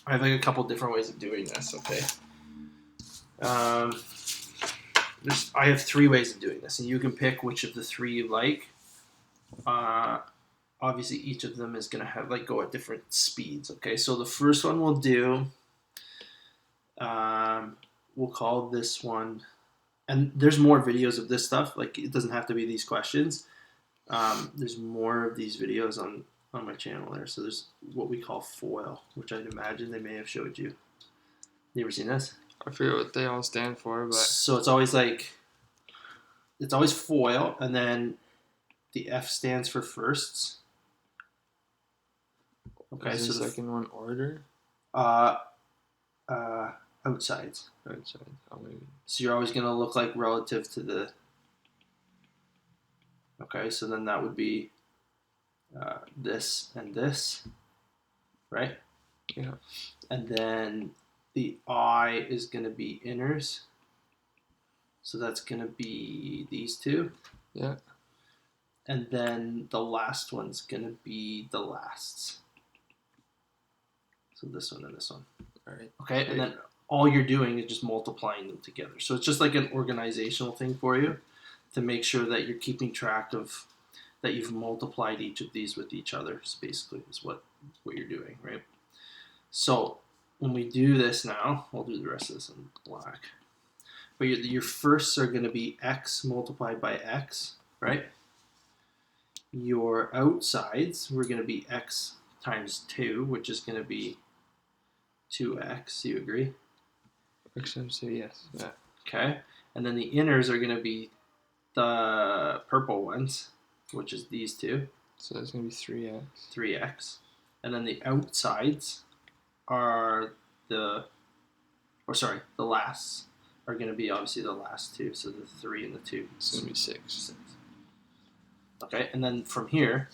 I have like a couple different ways of doing this, okay? I have 3 ways of doing this, and you can pick which of the 3 you like. Obviously, each of them is going to have go at different speeds, okay? So the first one we'll do, we'll call this one, and there's more videos of this stuff. Like, it doesn't have to be these questions. There's more of these videos on my channel there. So there's what we call foil, which I'd imagine they may have showed you. You ever seen this? I forget what they all stand for, but so it's always foil, and then the F stands for firsts. Okay, is the second one order? Outsides. Outside. Oh, maybe. So you're always going to look like relative to the. Okay, so then that would be this and this, right? Yeah. And then the I is going to be inners. So that's going to be these 2. Yeah. And then the last one's going to be the lasts. So this one and this one. All right. Okay, and then all you're doing is just multiplying them together. So it's just like an organizational thing for you to make sure that you're keeping track of that you've multiplied each of these with each other. So basically is what you're doing, right? So when we do this now, we'll do the rest of this in black. But your firsts are going to be x multiplied by x, right? Your outsides were going to be x times 2, which is going to be 2x. You agree? X times 2, yes. Yeah. Okay. And then the inners are going to be the purple ones, which is these 2. So that's going to be 3x. 3x. And then the outsides are the lasts are going to be obviously the last 2. So the 3 and the 2. It's going to be 6. Okay. And then from here,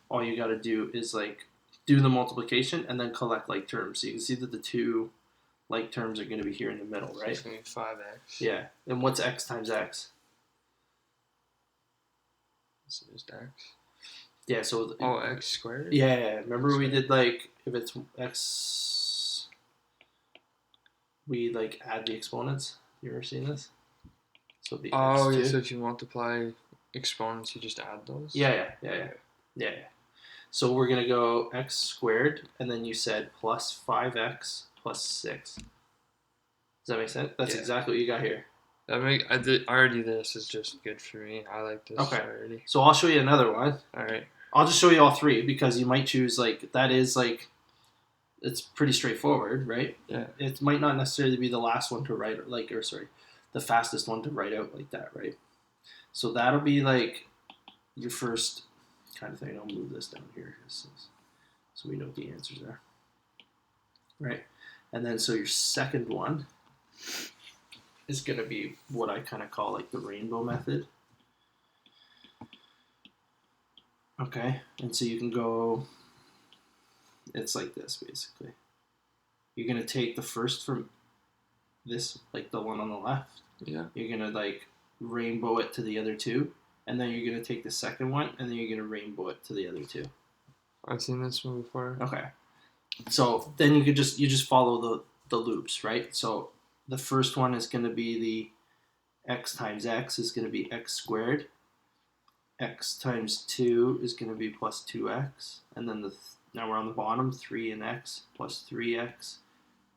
all you got to do is do the multiplication and then collect like terms. So you can see that the 2 like terms are going to be here in the middle, right? It's going to be 5x. Yeah. And what's x times x? So just x. Yeah, so... X squared? Yeah. Remember we did if it's x... We add the exponents? You ever seen this? So the x2. Yeah, so if you multiply exponents, you just add those? Yeah. So we're going to go x squared, and then you said plus 5x plus 6. Does that make sense? That's exactly what you got here. Already this is just good for me. I like this already. So I'll show you another one. All right. I'll just show you all 3 because you might choose that is it's pretty straightforward, right? Yeah. It might not necessarily be the last one to write the fastest one to write out like that, right? So that'll be your first kind of thing. I'll move this down here so we know what the answers are. Right? And then so your second one is going to be what I kind of call the rainbow method. Okay? And so you can go, it's like this basically. You're going to take the first from this, the one on the left. Yeah. You're going to rainbow it to the other 2. And then you're going to take the second one, and then you're going to rainbow it to the other 2. I've seen this one before. Okay. So then you just follow the loops, right? So the first one is going to be the x times x is going to be x squared. X times 2 is going to be plus 2x. And then now we're on the bottom, 3 and x plus 3x.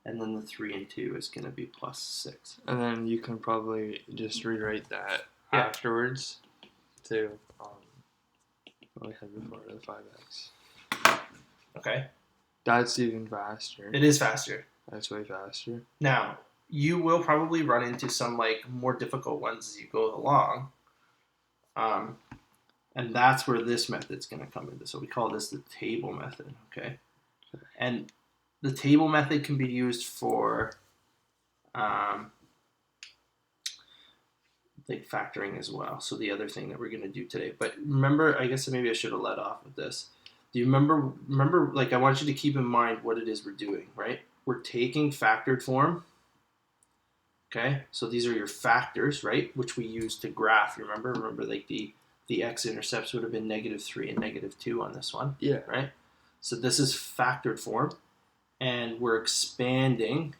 And then the 3 and 2 is going to be plus 6. And then you can probably just rewrite that afterwards to what we had before, the 5x. Okay. That's even faster. It is faster. That's way faster. Now, you will probably run into some more difficult ones as you go along. And that's where this method's going to come into. So we call this the table method, okay? And the table method can be used for factoring as well. So the other thing that we're going to do today. But remember, I guess maybe I should have led off with this. Do you remember, I want you to keep in mind what it is we're doing, right? We're taking factored form. Okay, so these are your factors, right? Which we use to graph. You remember? Remember, the x-intercepts would have been -3 and -2 on this one. Yeah. Right? So this is factored form. and we're expanding.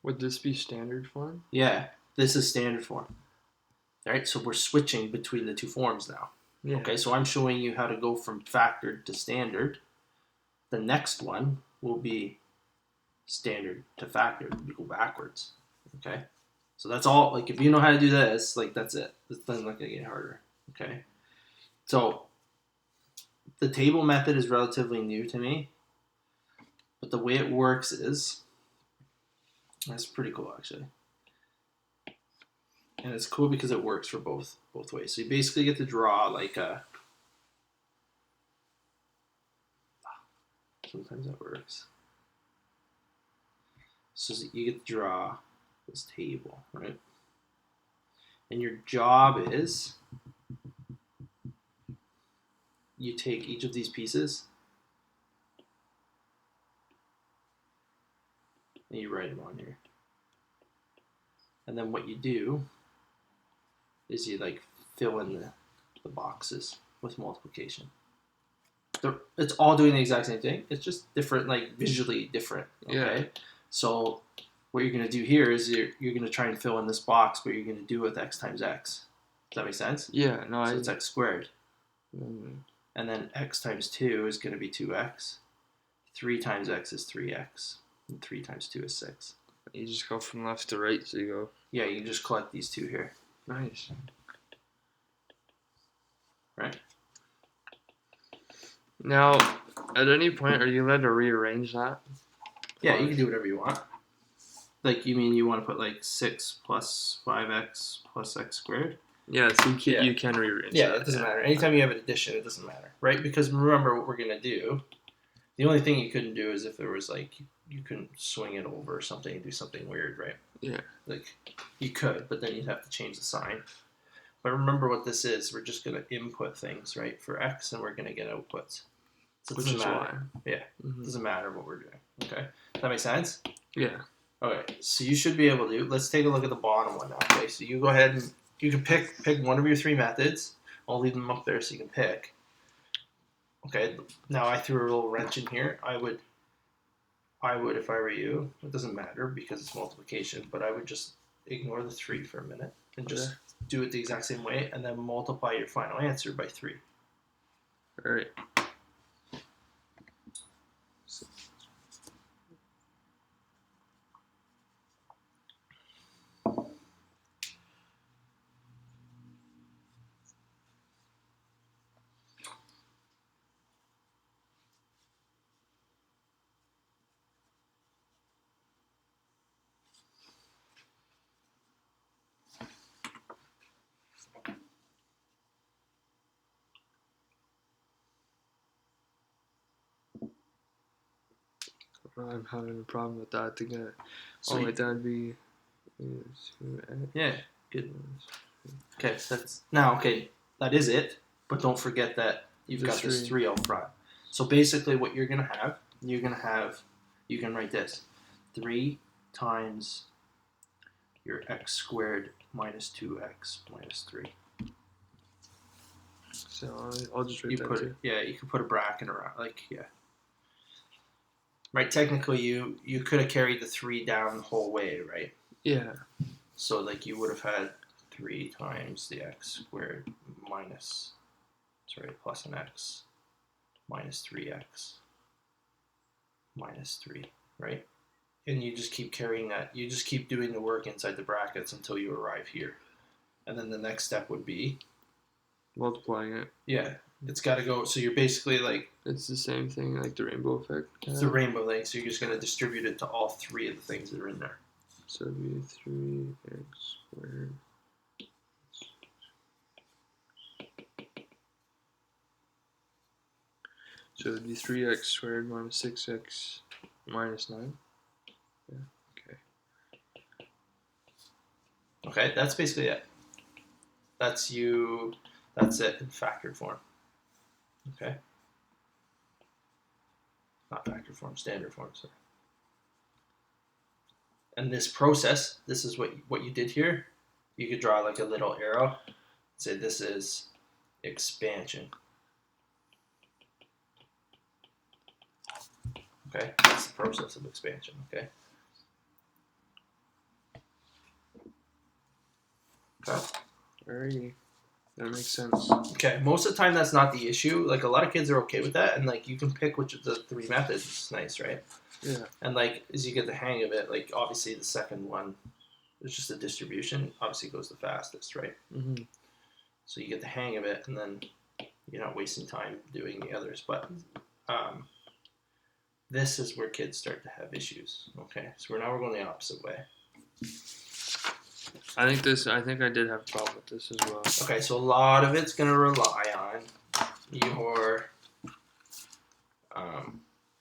Would this be standard form? Yeah, this is standard form. All right, so we're switching between the two forms now. Yeah. Okay, so I'm showing you how to go from factored to standard. The next one will be standard to factored. We go backwards. Okay, so that's all. Like, if you know how to do this, like, that's it. This doesn't look like it get harder. Okay, so the table method is relatively new to me, but the way it works is, that's pretty cool actually. And it's cool because it works for both ways. So you basically get to draw like a. Sometimes that works. So you get to draw this table, right? And your job is you take each of these pieces and you write them on here. And then what you do is you like fill in the boxes with multiplication. It's all doing the exact same thing. It's just different, like visually different. Okay. Yeah. So what you're going to do here is you're going to try and fill in this box, but you're going to do it with x times x. Does that make sense? Yeah. No. So it's x squared. And then x times 2 is going to be 2x. 3 times x is 3x. And 3 times 2 is 6. You just go from left to right, so you go. Yeah, you just collect these two here. Nice. Right. Now, at any point, are you allowed to rearrange that? Yeah, you can do whatever you want. Like, you mean you want to put like 6 plus 5x plus x squared? Yeah, so you can rearrange that. Yeah, it doesn't matter. Anytime you have an addition, it doesn't matter, right? Because remember what we're going to do. The only thing you couldn't do is if there was like, you couldn't swing it over or something and do something weird, right? Yeah. Like, you could, but then you'd have to change the sign. But remember what this is. We're just going to input things, right, for x, and we're going to get outputs. So it doesn't matter. Yeah, it doesn't matter what we're doing. Okay, does that make sense? Yeah. Okay, so you should be able to. Let's take a look at the bottom one now. Okay, so you go ahead and you can pick one of your three methods. I'll leave them up there so you can pick. Okay, now I threw a little wrench in here. I would, if I were you, it doesn't matter because it's multiplication, but I would just ignore the 3 for a minute and just do it the exact same way, and then multiply your final answer by 3. All right. I'm having a problem with that to get. So that would be. Yeah, good. Okay, that is it. But don't forget that you've got this 3 out front. So basically, what you're gonna have, you can write this: 3 times your x squared minus 2x minus 3. So I'll just write that too. Yeah, you can put a bracket around, Right, technically you could have carried the 3 down the whole way, right? Yeah. So like you would have had 3 times the x squared plus an x minus 3x minus 3, right? And you just keep carrying that. You just keep doing the work inside the brackets until you arrive here. And then the next step would be multiplying it. Yeah. It's got to go, so you're basically like... It's the same thing, like the rainbow effect. It's the rainbow thing, so you're just going to distribute it to all 3 of the things that are in there. So it would be 3x squared. So it would be 3x squared minus 6x minus 9. Yeah, okay. Okay, that's basically it. That's it in factored form. Okay. Not factored form, standard form, sorry. And this process, this is what you did here. You could draw like a little arrow. Say this is expansion. Okay, that's the process of expansion. Okay. Okay. Alrighty. That makes sense. Okay, most of the time that's not the issue. Like a lot of kids are okay with that, and like you can pick which of the 3 methods. It's nice, right? Yeah. And like as you get the hang of it, like obviously the second one, there's just a distribution. Obviously goes the fastest, right? Mm-hmm. So you get the hang of it, and then you're not wasting time doing the others. But this is where kids start to have issues. Okay, so now we're going the opposite way. I think I did have a problem with this as well. Okay, so a lot of it's going to rely on your,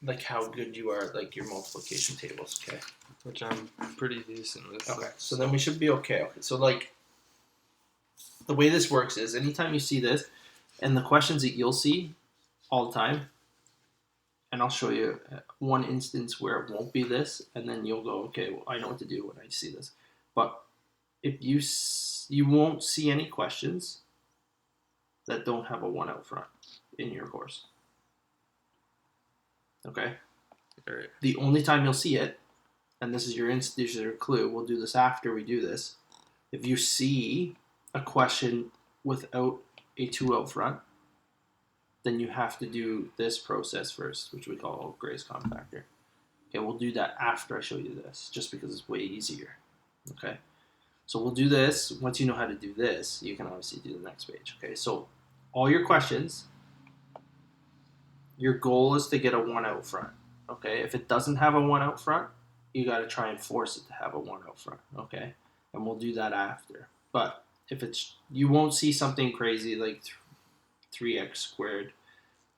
like how good you are at like your multiplication tables, okay? Which I'm pretty decent with. Okay, so then we should be okay. Okay, so like, the way this works is anytime you see this, and the questions that you'll see all the time, and I'll show you one instance where it won't be this, and then you'll go, okay, well, I know what to do when I see this. But if you won't see any questions that don't have a 1 out front in your course. Okay? All right. The only time you'll see it, and this is your clue, we'll do this after we do this. If you see a question without a 2 out front, then you have to do this process first, which we call Gray's compactor. Okay, we'll do that after I show you this, just because it's way easier. Okay? So we'll do this. Once you know how to do this, you can obviously do the next page. Okay, so all your questions, your goal is to get a 1 out front. Okay, if it doesn't have a 1 out front, you got to try and force it to have a 1 out front. Okay, and we'll do that after. But if it's, you won't see something crazy like 3x squared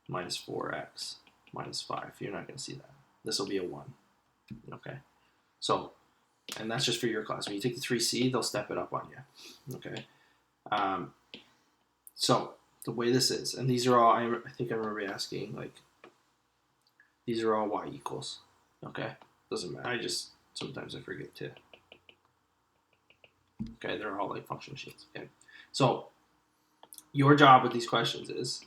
minus 4x minus 5. You're not going to see that. This will be a 1. Okay, so. And that's just for your class. When you take the 3C, they'll step it up on you. Okay. So the way this is, and these are all, I think I remember asking, like, these are all y equals. Okay. Doesn't matter. Sometimes I forget to. Okay. They're all like function sheets. Okay. So your job with these questions is,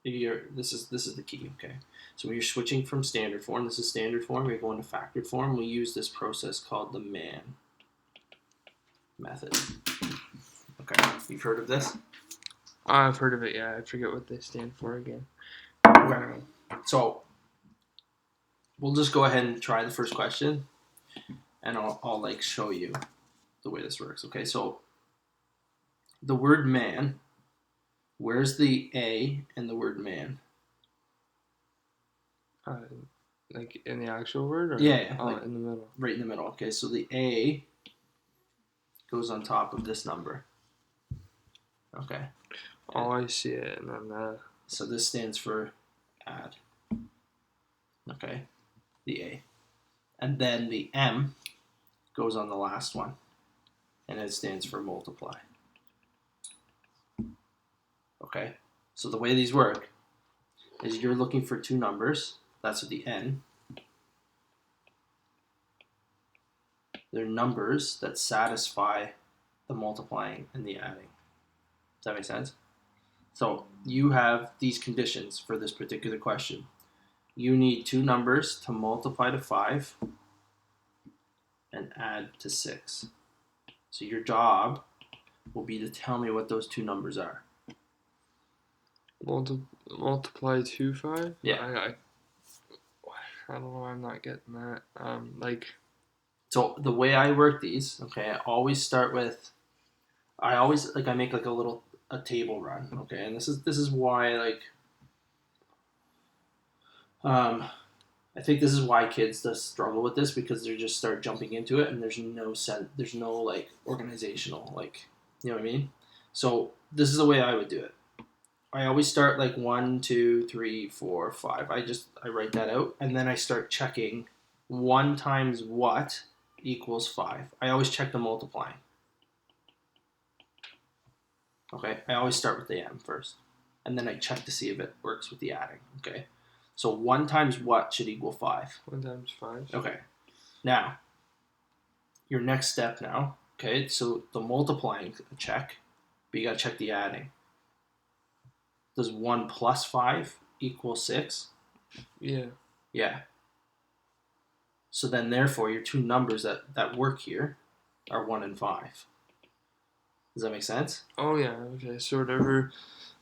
this is the key. Okay. So when you're switching from standard form, this is standard form, you're going to factored form, we use this process called the MAN method. Okay, you've heard of this? I've heard of it, yeah. I forget what they stand for again. Okay. So we'll just go ahead and try the first question, and I'll like show you the way this works. Okay, so the word man, where's the A in the word man? Like in the actual word? Or? Yeah, oh, like in the middle. Right in the middle. Okay, so the A goes on top of this number. Okay. Oh, I see it, and then that. So this stands for add. Okay, the A. And then the M goes on the last one, and it stands for multiply. Okay, so the way these work is you're looking for 2 numbers. That's with the N. They're numbers that satisfy the multiplying and the adding. Does that make sense? So you have these conditions for this particular question. You need 2 numbers to multiply to 5 and add to 6. So your job will be to tell me what those 2 numbers are. Multiply 2, 5? Yeah. I don't know why I'm not getting that. So the way I work these, okay, I always start with, I make like a table run, okay, and this is why like, I think this is why kids just struggle with this, because they just start jumping into it and there's no like organizational, like, you know what I mean? So this is the way I would do it. I always start like 1, 2, 3, 4, 5. I write that out, and then I start checking 1 times what equals 5. I always check the multiplying. Okay, I always start with the M first, and then I check to see if it works with the adding. Okay, so 1 times what should equal 5? 1 times 5. Okay, now your next step now. Okay, so the multiplying check, but you gotta check the adding. Does 1 plus 5 equal 6? Yeah. Yeah. So then, therefore, your two numbers that work here are 1 and 5. Does that make sense? Oh yeah. Okay. So whatever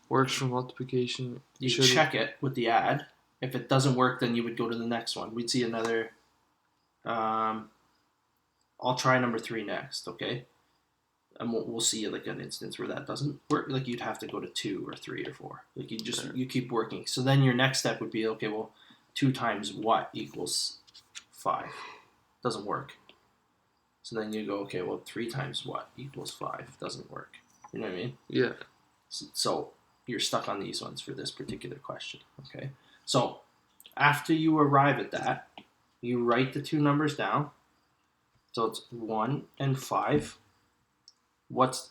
works for multiplication, You check it with the add. If it doesn't work, then you would go to the next one. We'd see another. I'll try number 3 next, okay? And we'll see like an instance where that doesn't work. Like you'd have to go to 2 or 3 or 4. Like you keep working. So then your next step would be, okay, well, 2 times what equals 5? Doesn't work. So then you go, okay, well, 3 times what equals 5? Doesn't work. You know what I mean? Yeah. So you're stuck on these ones for this particular question, okay? So after you arrive at that, you write the two numbers down. So it's 1 and 5.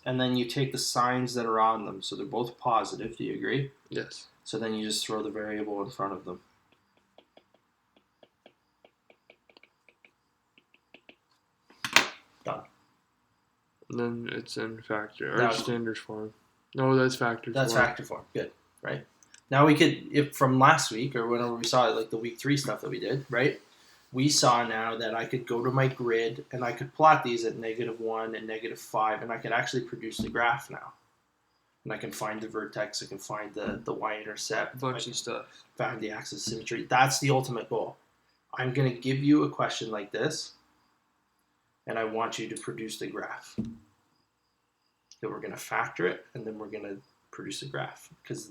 And then you take the signs that are on them. So they're both positive. Do you agree? Yes. So then you just throw the variable in front of them. Done. And then it's in factor or Now- standard form. No, that's factor. That's form. factor form. Good, right? Now we could, if from last week or whenever we saw it, like the week 3 stuff that we did, right? We saw now that I could go to my grid and I could plot these at -1 and -5, and I could actually produce the graph now. And I can find the vertex, I can find the y-intercept, A bunch of stuff. find the axis of symmetry. That's the ultimate goal. I'm going to give you a question like this, and I want you to produce the graph. Then we're going to factor it, and then we're going to produce a graph. Because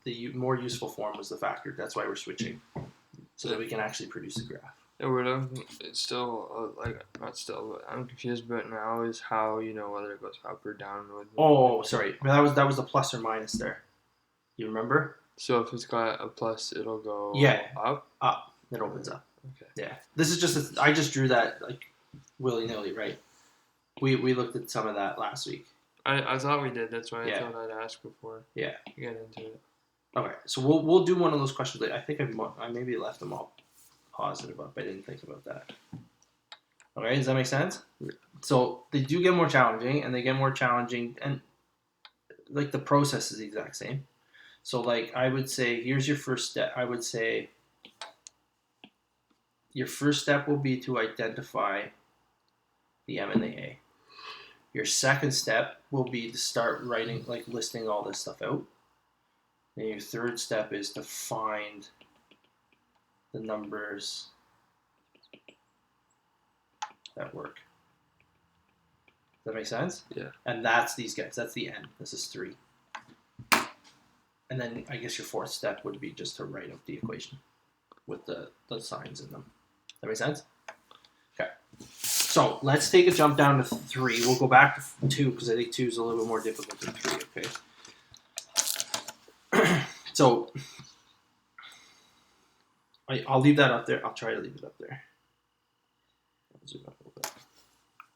the more useful form was the factor. That's why we're switching. So that we can actually produce a graph. And what it's still not still, but I'm confused about now is how you know whether it goes up or down. Oh, sorry. That was the plus or minus there. You remember? So if it's got a plus, it'll go up. Up. It opens up. Okay. Yeah. This is just I just drew that like willy nilly, right? We looked at some of that last week. I thought we did. That's why Yeah. I thought I'd ask before. Yeah. Get into it. Okay, so we'll do one of those questions later. I think I maybe left them all positive up. I didn't think about that. Okay, does that make sense? Yeah. So they do get more challenging, and they get more challenging, and like the process is the exact same. So like I would say, here's your first step. I would say your first step will be to identify the M and the A. Your second step will be to start writing, like listing all this stuff out. And your third step is to find the numbers that work. Does that make sense? Yeah. And that's these guys. That's the N. This is 3. And then I guess your fourth step would be just to write out the equation with the signs in them. That make sense? Okay. So let's take a jump down to 3. We'll go back to 2 because I think 2 is a little bit more difficult than 3. Okay. So I'll leave that up there. I'll try to leave it up there. I'll zoom out a little bit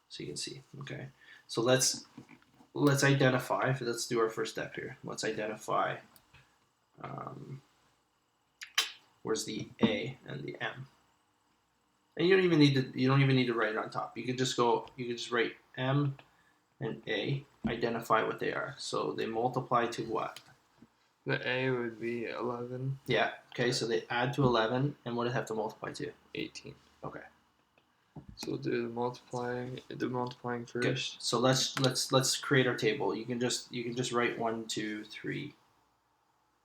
so you can see. Okay. So let's identify. Let's do our first step here. Let's identify. Where's the A and the M? And you don't even need to write it on top. You can just write M and A. Identify what they are. So they multiply to what? The A would be 11. Yeah. Okay. So they add to 11, and what do they have to multiply to? 18. Okay. So we'll do the multiplying first. Good. So let's create our table. You can just write 1, 2, 3.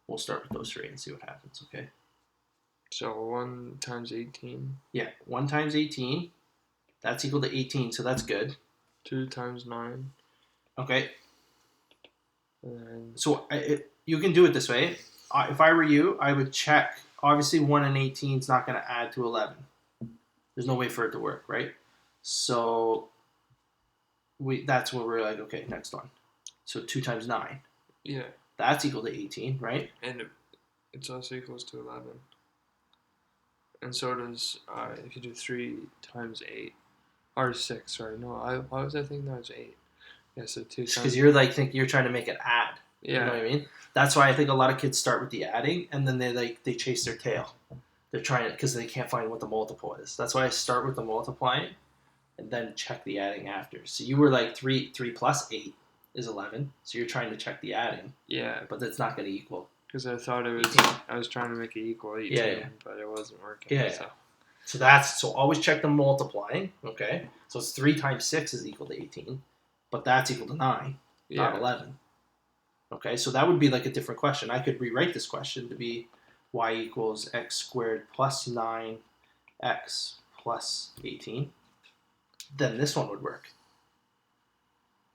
We'll start with those 3 and see what happens. Okay. So 1 times 18. Yeah. 1 times 18. That's equal to 18. So that's good. 2 times 9. Okay. And So you can do it this way. If I were you, I would check. Obviously, 1 and 18 is not going to add to 11. There's no way for it to work, right? So that's where we're like, okay, next one. So 2 times 9. yeah, That's equal to 18, right? and it's also equals to 11. And so does if you do 3 times 8 or 6. Sorry, no. Why was I thinking that was 8? Yeah, so 2 times. Because you're trying to make it add. Yeah. You know what I mean? That's why I think a lot of kids start with the adding, and then they chase their tail. They're trying to, because they can't find what the multiple is. That's why I start with the multiplying, and then check the adding after. So you were like 3 plus 8 is 11. So you're trying to check the adding, Yeah. but that's not going to equal Because I thought it was. 18. I was trying to make it equal 18, Yeah. but it wasn't working. Yeah. So always check the multiplying. Okay. So it's 3 times 6 is equal to 18, but that's equal to 9, not 11. Okay. So that would be like a different question. I could rewrite this question to be y equals x squared plus 9x plus 18. Then this one would work.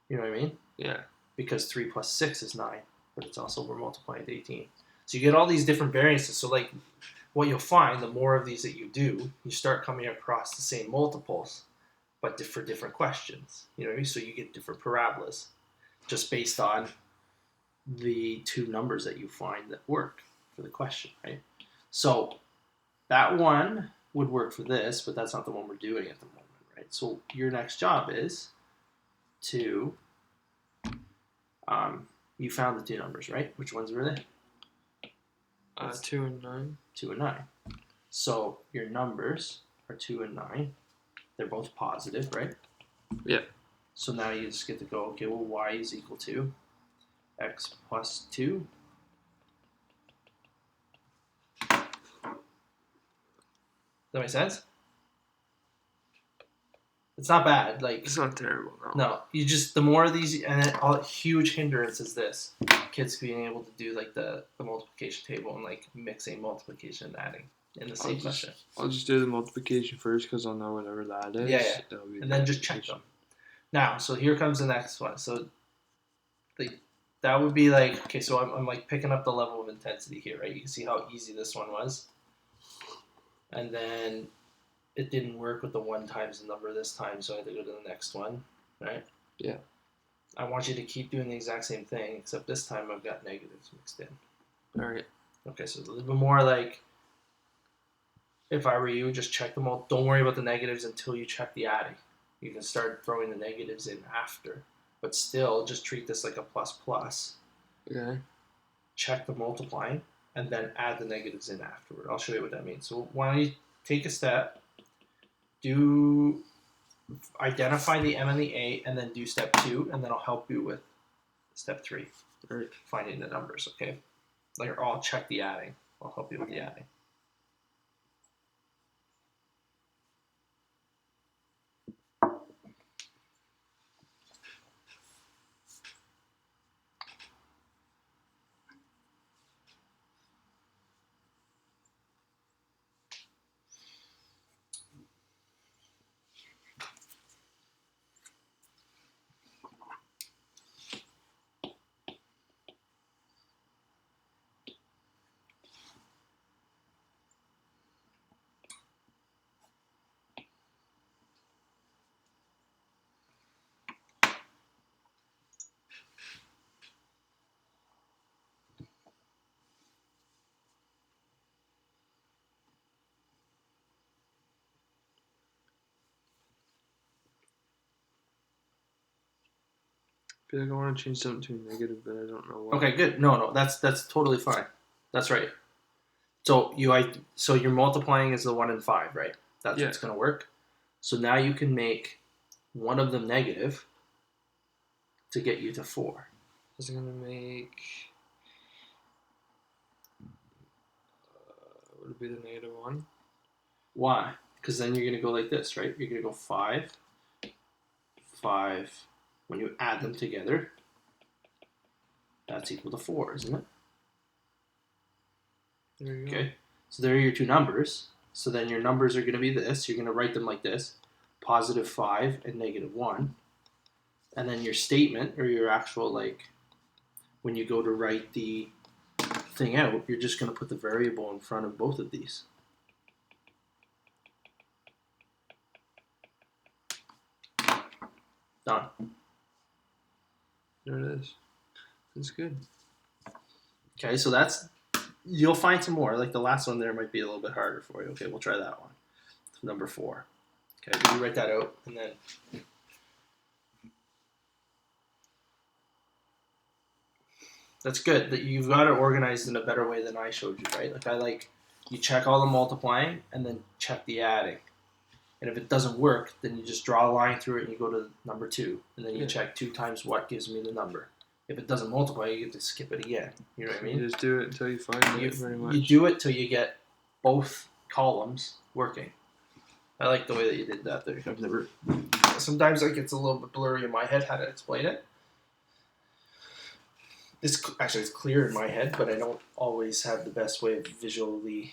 You know what I mean? Yeah. Because 3 plus 6 is 9, but it's also we're multiplying to 18. So you get all these different variances. So like what you'll find, the more of these that you do, you start coming across the same multiples, but for different questions. You know what I mean? So you get different parabolas just based on the two numbers that you find that work for the question, right? So that one would work for this, but that's not the one we're doing at the moment, right? So your next job is to, you found the two numbers, right? Which ones were they? 2 and 9. 2 and 9. So your numbers are 2 and 9. They're both positive, right? Yeah. So now you just get to go, okay, well, y is equal to x plus 2. Does that make sense? It's not bad. Like, It's not terrible, no. No, you just, the more of these, and then a huge hindrance is this. Kids being able to do like the multiplication table and like mixing multiplication and adding in the same question. I'll just do the multiplication first because I'll know whatever that is. Yeah. And then just check them. Now, so here comes the next one. So that would be like, okay, so I'm like picking up the level of intensity here, right? You can see how easy this one was. And then it didn't work with the 1 times the number this time, so I had to go to the next one, right? Yeah. I want you to keep doing the exact same thing, except this time I've got negatives mixed in. All right. Okay, so a little bit more like, if I were you, just check them all. Don't worry about the negatives until you check the adding. You can start throwing the negatives in after, but still just treat this like a plus plus. Okay. Check the multiplying, and then add the negatives in afterward. I'll show you what that means. So why don't you take a step, identify the M and the A, and then do step 2, and then I'll help you with step 3. All right. Finding the numbers, okay? Like, or I'll check the adding. I'll help you with the adding. I feel like I want to change something to a negative, but I don't know why. Okay, good. No, that's totally fine. That's right. So you're multiplying is the 1 and 5, right? That's what's going to work. So now you can make one of them negative to get you to 4. Is it going to make... would it be the negative 1? Why? Because then you're going to go like this, right? You're going to go 5, 5. When you add them together, that's equal to 4, isn't it? There you go. Okay. So there are your two numbers. So then your numbers are going to be this. You're going to write them like this. Positive 5 and negative 1. And then your statement, or your actual, like, when you go to write the thing out, you're just going to put the variable in front of both of these. Done. There it is. That's good. Okay, so that's, you'll find some more. Like the last one there might be a little bit harder for you. Okay, we'll try that one. Number 4. Okay, you write that out, and then that's good that you've got it organized in a better way than I showed you, right? Like you check all the multiplying and then check the adding. And if it doesn't work, then you just draw a line through it and you go to number 2. And then you check 2 times what gives me the number. If it doesn't multiply, you get to skip it again. You know what I mean? You just do it until you find it, very much. You do it till you get both columns working. I like the way that you did that there. I've never. Sometimes like it's a little bit blurry in my head how to explain it. It's clear in my head, but I don't always have the best way of visually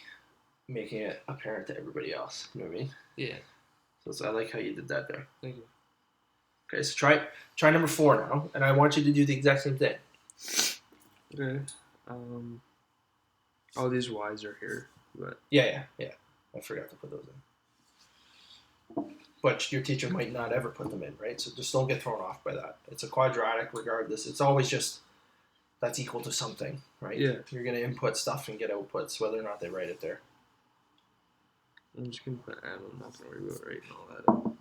making it apparent to everybody else. You know what I mean? Yeah. So I like how you did that there. Thank you. Okay, so try number 4 now, and I want you to do the exact same thing. Okay. All these Y's are here, but Yeah. I forgot to put those in. But your teacher might not ever put them in, right? So just don't get thrown off by that. It's a quadratic regardless. It's always just that's equal to something, right? Yeah. You're going to input stuff and get outputs, whether or not they write it there. I'm just gonna put M. I'm not gonna worry about writing all that up.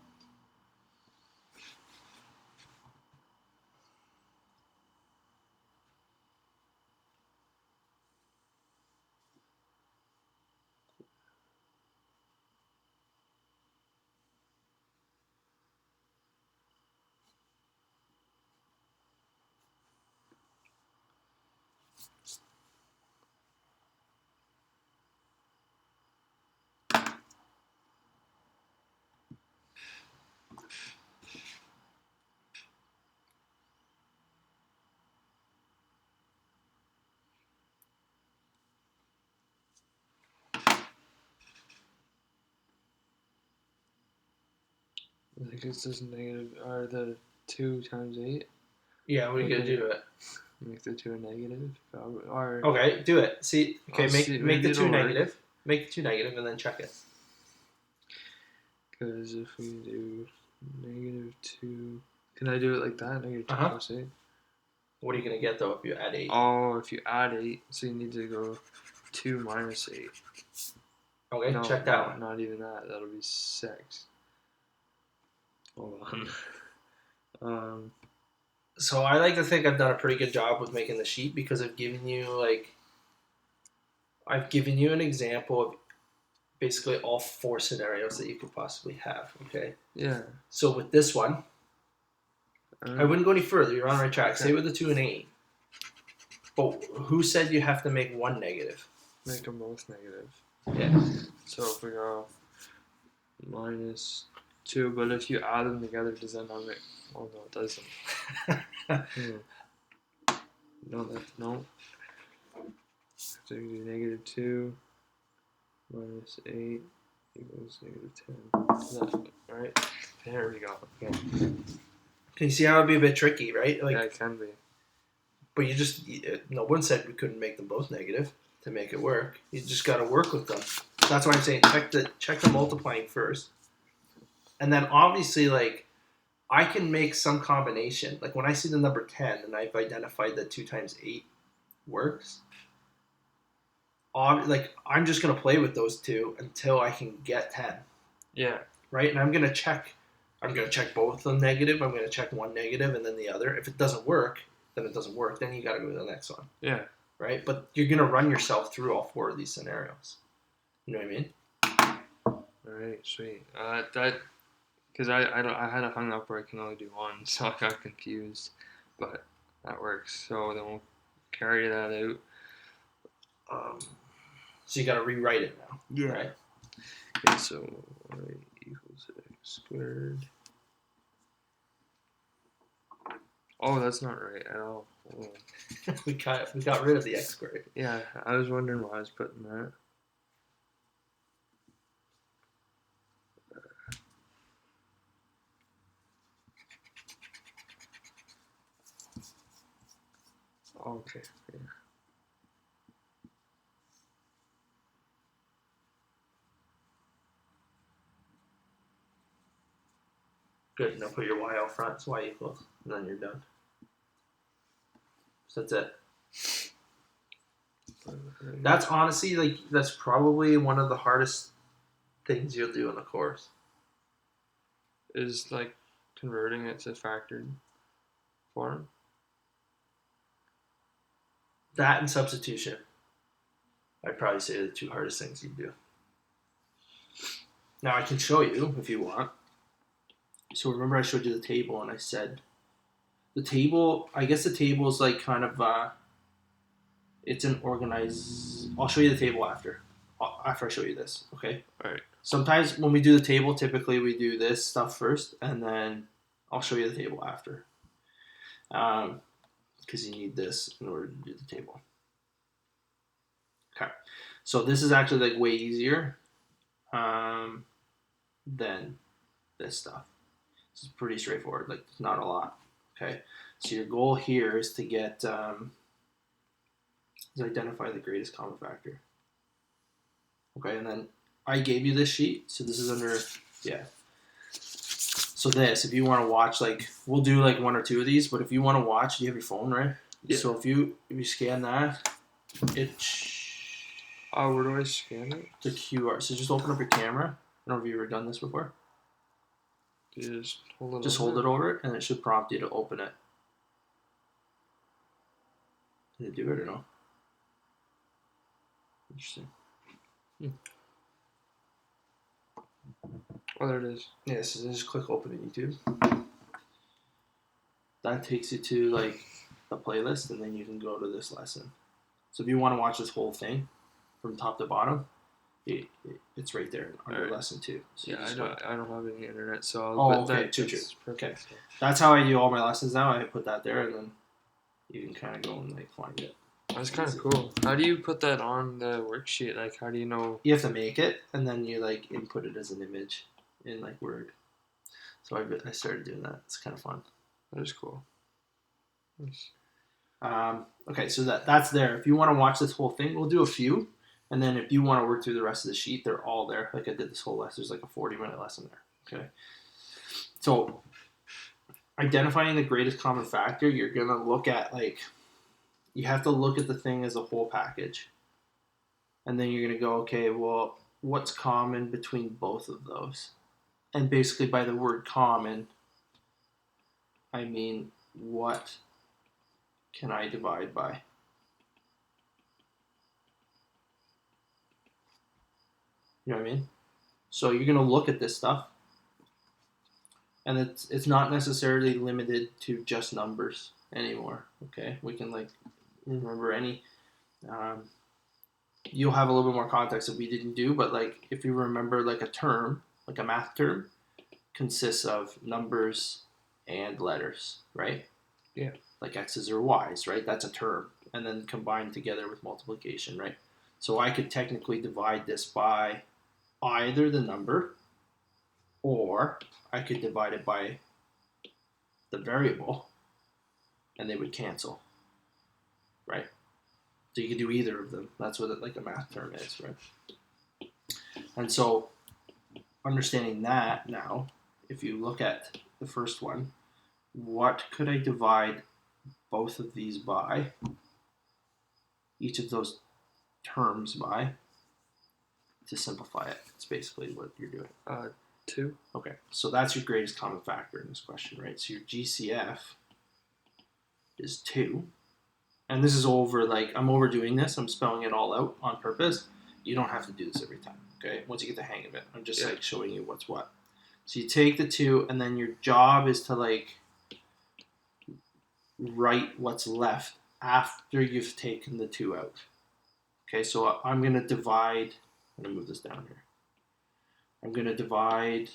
I guess this negative are the 2 times 8. Yeah, what are you going to do to it? Make the 2 a negative. Or okay, do it. See, okay, make the 2 work. negative. Make the 2 negative and then check it. Because if we do -2, can I do it like that? -2 plus 8. What are you going to get though if you add 8? Oh, if you add 8, so you need to go 2 minus 8. Okay, no, check that one. Not even that. That'll be 6. Hold on. So I like to think I've done a pretty good job with making the sheet because I've given you an example of basically all 4 scenarios that you could possibly have. Okay. Yeah. So with this one, I wouldn't go any further. You're on the right track. Okay. Stay with the 2 and 8. But who said you have to make one negative? Make them both negative. Yeah. So if we go -2, but if you add them together, does that not make? Oh no, it doesn't. No. So you do -2 minus 8 equals -10. Is that right? There we go. Okay. Can you see how it'd be a bit tricky, right? Yeah, it can be. But no one said we couldn't make them both negative to make it work. You just got to work with them. That's why I'm saying check the multiplying first. And then obviously, I can make some combination. Like when I see the number 10 and I've identified that 2 times 8 works, I'm just going to play with those 2 until I can get 10. Yeah. Right? And I'm going to check both of them negative. I'm going to check one negative and then the other. If it doesn't work, then it doesn't work. Then you got to go to the next one. Yeah. Right? But you're going to run yourself through all 4 of these scenarios. You know what I mean? All right, sweet. Because I had a hung up where I can only do 1, so I got confused. But that works. So then we'll carry that out. So you got to rewrite it now. Yeah. Right? Okay, so y equals x squared. Oh, that's not right at all. Oh. we got rid of the x squared. Yeah, I was wondering why I was putting that. Okay. Yeah. Good. Now put your y out front. So y equals, and then you're done. So that's it. That's honestly that's probably one of the hardest things you'll do in the course. Is converting it to factored form. That and substitution, I'd probably say are the 2 hardest things you do. Now I can show you if you want. So remember I showed you the table and I said The table, I guess the table is like kind of, it's an organized. I'll show you the table after I show you this, okay? All right. Sometimes when we do the table, typically we do this stuff first, and then I'll show you the table after. Because you need this in order to do the table. Okay, so this is actually like way easier than this stuff. This is pretty straightforward, like not a lot. Okay, so your goal here is to get is identify the greatest common factor. Okay, and then I gave you this sheet, so this is under, yeah. So this, if you want to watch, like, we'll do like one or two of these, but if you want to watch, you have your phone, right? Yeah. So if you scan that, where do I scan it? The QR. So just open up your camera. I don't know if you've ever done this before. You just hold it. Just hold it over it, and it should prompt you to open it. Did it do it or no? Interesting. Oh, there it is. Yeah, so just click open in YouTube. That takes you to like the playlist, and then you can go to this lesson. So if you want to watch this whole thing from top to bottom, it's right there under lesson 2. So yeah, I don't have any internet, so okay, true. Okay, that's how I do all my lessons now. I put that there, and then you can kind of go and like find it. That's kind of cool. How do you put that on the worksheet? Like, how do you know? You have to make it, and then you like input it as an image in like Word. So I started doing that. It's kind of fun. That is cool. Nice. Okay, so that's there. If you want to watch this whole thing, we'll do a few, and then if you want to work through the rest of the sheet, they're all there. Like I did this whole lesson. There's like a 40-minute lesson there. Okay. So identifying the greatest common factor, you're gonna look at like. You have to look at the thing as a whole package. And then you're going to go, okay, well, what's common between both of those? And basically by the word common, I mean, what can I divide by? You know what I mean? So you're going to look at this stuff. And it's not necessarily limited to just numbers anymore. Okay? We can like remember any you'll have a little bit more context that we didn't do, but like if you remember like a term, like a math term, consists of numbers and letters, right? Yeah. Like x's or y's, right? That's a term, and then combined together with multiplication, right? So I could technically divide this by either the number, or I could divide it by the variable, and they would cancel. Right? So you can do either of them. That's what like a math term is, right? And so understanding that now, if you look at the first one, what could I divide both of these by? Each of those terms by, to simplify it. It's basically what you're doing. 2. Okay, so that's your greatest common factor in this question, right? So your GCF is 2. And this is over, like, I'm overdoing this. I'm spelling it all out on purpose. You don't have to do this every time, okay? Once you get the hang of it. I'm just, like, showing you what's what. So you take the 2, and then your job is to, like, write what's left after you've taken the 2 out. Okay, so I'm going to divide. I'm going to move this down here. I'm going to divide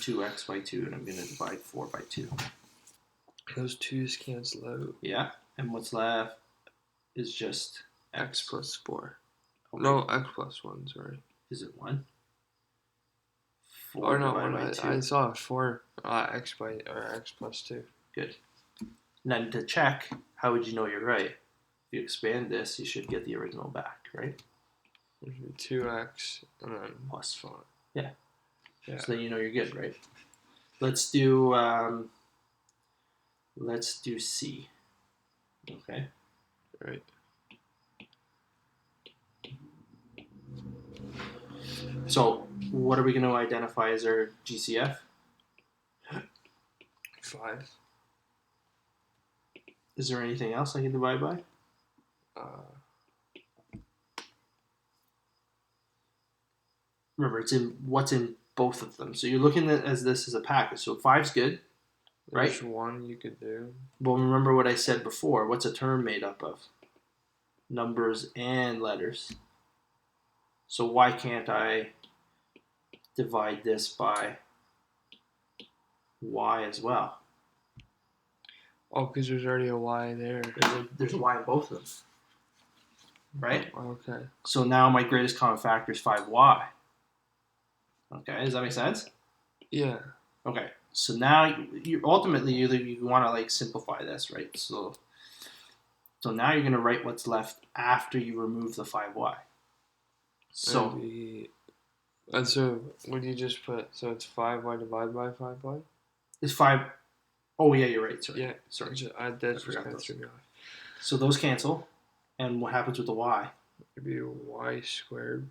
2x by 2, and I'm going to divide 4 by 2. Those 2's cancel out. Yeah, and what's left is just x plus 4. Okay. No, x plus 1, sorry. Is it 1? 4 I saw 4 x plus 2. Good. And then to check, how would you know you're right? If you expand this, you should get the original back, right? 2x and then plus 4. Yeah. Yeah. So then you know you're good, right? Let's do C. Okay. Right. So what are we going to identify as our GCF? 5. Is there anything else I can divide by? Uh, Remember, it's in what's in both of them. So you're looking at this as a package. So 5's good, right? There's one you could do. Well, remember what I said before. What's a term made up of? Numbers and letters. So why can't I divide this by y as well? Oh, because there's already a y there. There's a y in both of them. Right? Okay. So now my greatest common factor is 5y. Okay, does that make sense? Yeah. Okay, so now you ultimately you want to like simplify this, right? So now you're going to write what's left after you remove the 5y. So and so when you just put, so it's 5y divided by 5y? It's 5. Oh yeah, you're right. Sorry. Yeah. Sorry. That just kind of threw me off. So those cancel, and what happens with the y? It'd be y squared.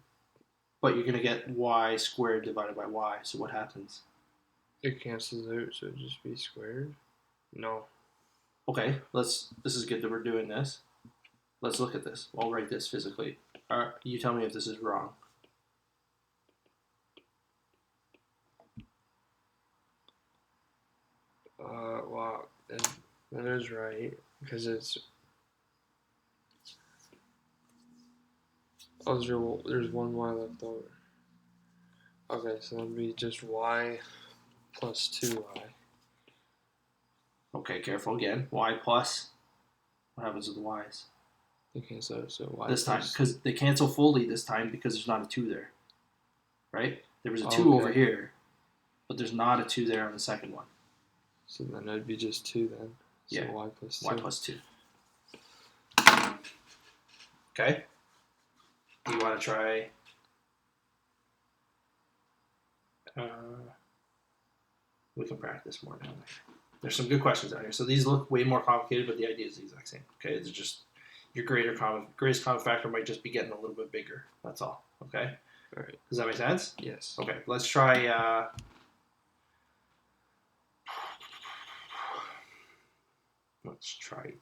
But you're going to get y squared divided by y. So what happens? It cancels out, so it'd just be squared? No. Okay, this is good that we're doing this. Let's look at this. I'll write this physically. You tell me if this is wrong. Wow, that is right, because it's... Oh, there's one y left over. Okay, so that'd be just y plus 2y. Okay, careful again. Y plus. What happens with the y's? Okay, so y this time, plus... because they cancel fully this time because there's not a 2 there. Right? There was a 2 over here, but there's not a 2 there on the second one. So then it'd be just 2 then. So yeah. Y plus 2. Y plus 2. Okay. Do you want to try? We can practice more now. There's some good questions out here. So these look way more complicated, but the idea is the exact same. Okay, it's just your greatest common factor might just be getting a little bit bigger. That's all. Okay. All right. Does that make sense? Yes. Okay. Let's try. Let's try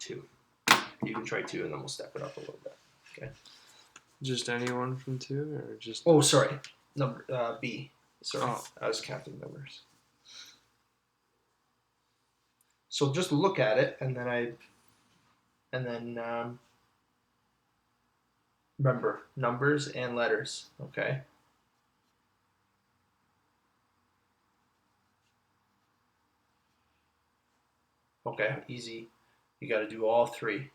2. You can try 2, and then we'll step it up a little bit. Okay. Just anyone from 2, or just? Oh, sorry. Number B. Sorry, oh. I was counting numbers. So just look at it, and then remember numbers and letters. Okay. Okay, easy. You got to do all 3.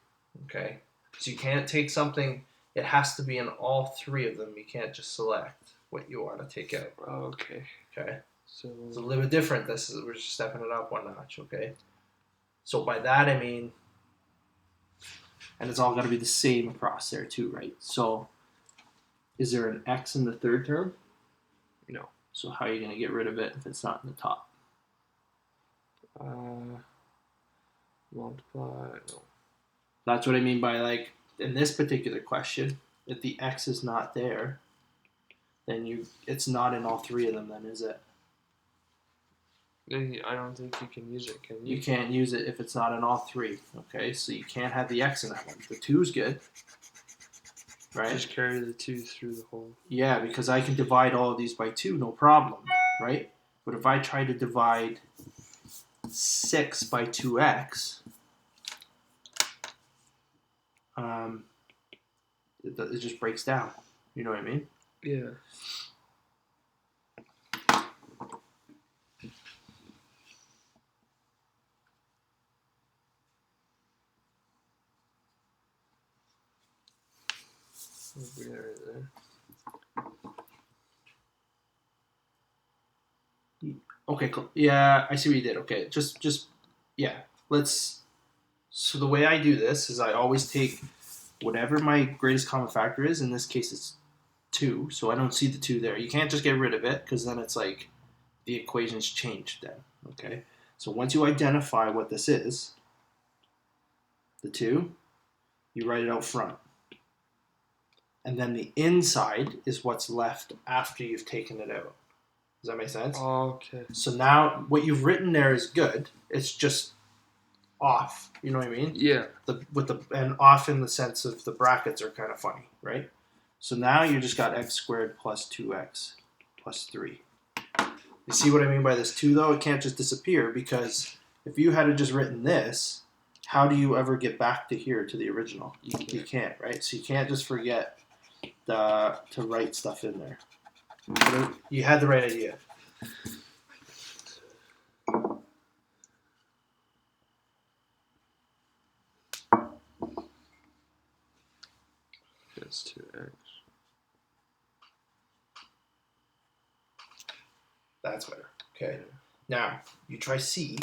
Okay. So you can't take something. It has to be in all 3 of them. You can't just select what you want to take out. Okay. Okay. So it's a little bit different. We're just stepping it up one notch. Okay. So by that I mean, and it's all got to be the same across there too, right? So is there an x in the third term? No. So how are you going to get rid of it if it's not in the top? Multiply. No. That's what I mean by, like, in this particular question, if the x is not there, then it's not in all 3 of them then, is it? I don't think you can use it, can you? You can't use it if it's not in all 3, okay? So you can't have the x in that one. The 2's good, right? Just carry the 2 through the whole. Yeah, because I can divide all of these by 2, no problem, right? But if I try to divide 6 by 2x, it just breaks down. You know what I mean? Yeah. There. Okay, cool. Yeah, I see what you did. Okay, just yeah. So the way I do this is I always take whatever my greatest common factor is. In this case, it's 2, so I don't see the 2 there. You can't just get rid of it, because then it's like the equation's changed then. Okay, so once you identify what this is, the 2, you write it out front. And then the inside is what's left after you've taken it out. Does that make sense? Okay. So now what you've written there is good. It's just off. You know what I mean? Yeah. And off in the sense of the brackets are kind of funny, right? So now you just got x squared plus 2x plus 3. You see what I mean by this 2, though? It can't just disappear, because if you had just written this, how do you ever get back to here, to the original? You can't, right? So you can't just forget to write stuff in there. You had the right idea. That's 2x. That's better. Okay. Now, you try C.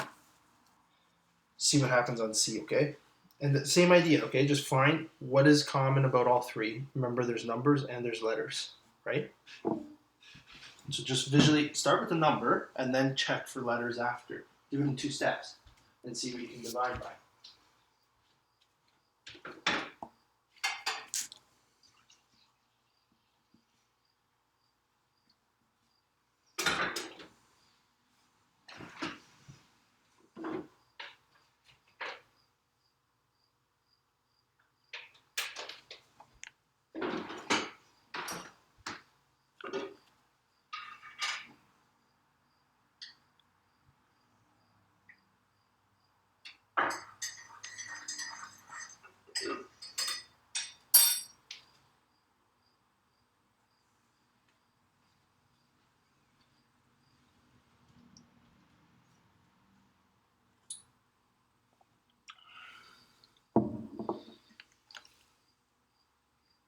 See what happens on C, okay? And the same idea, okay? Just find what is common about all three. Remember, there's numbers and there's letters, right? So just visually start with the number and then check for letters after. Do it in 2 steps and see what you can divide by.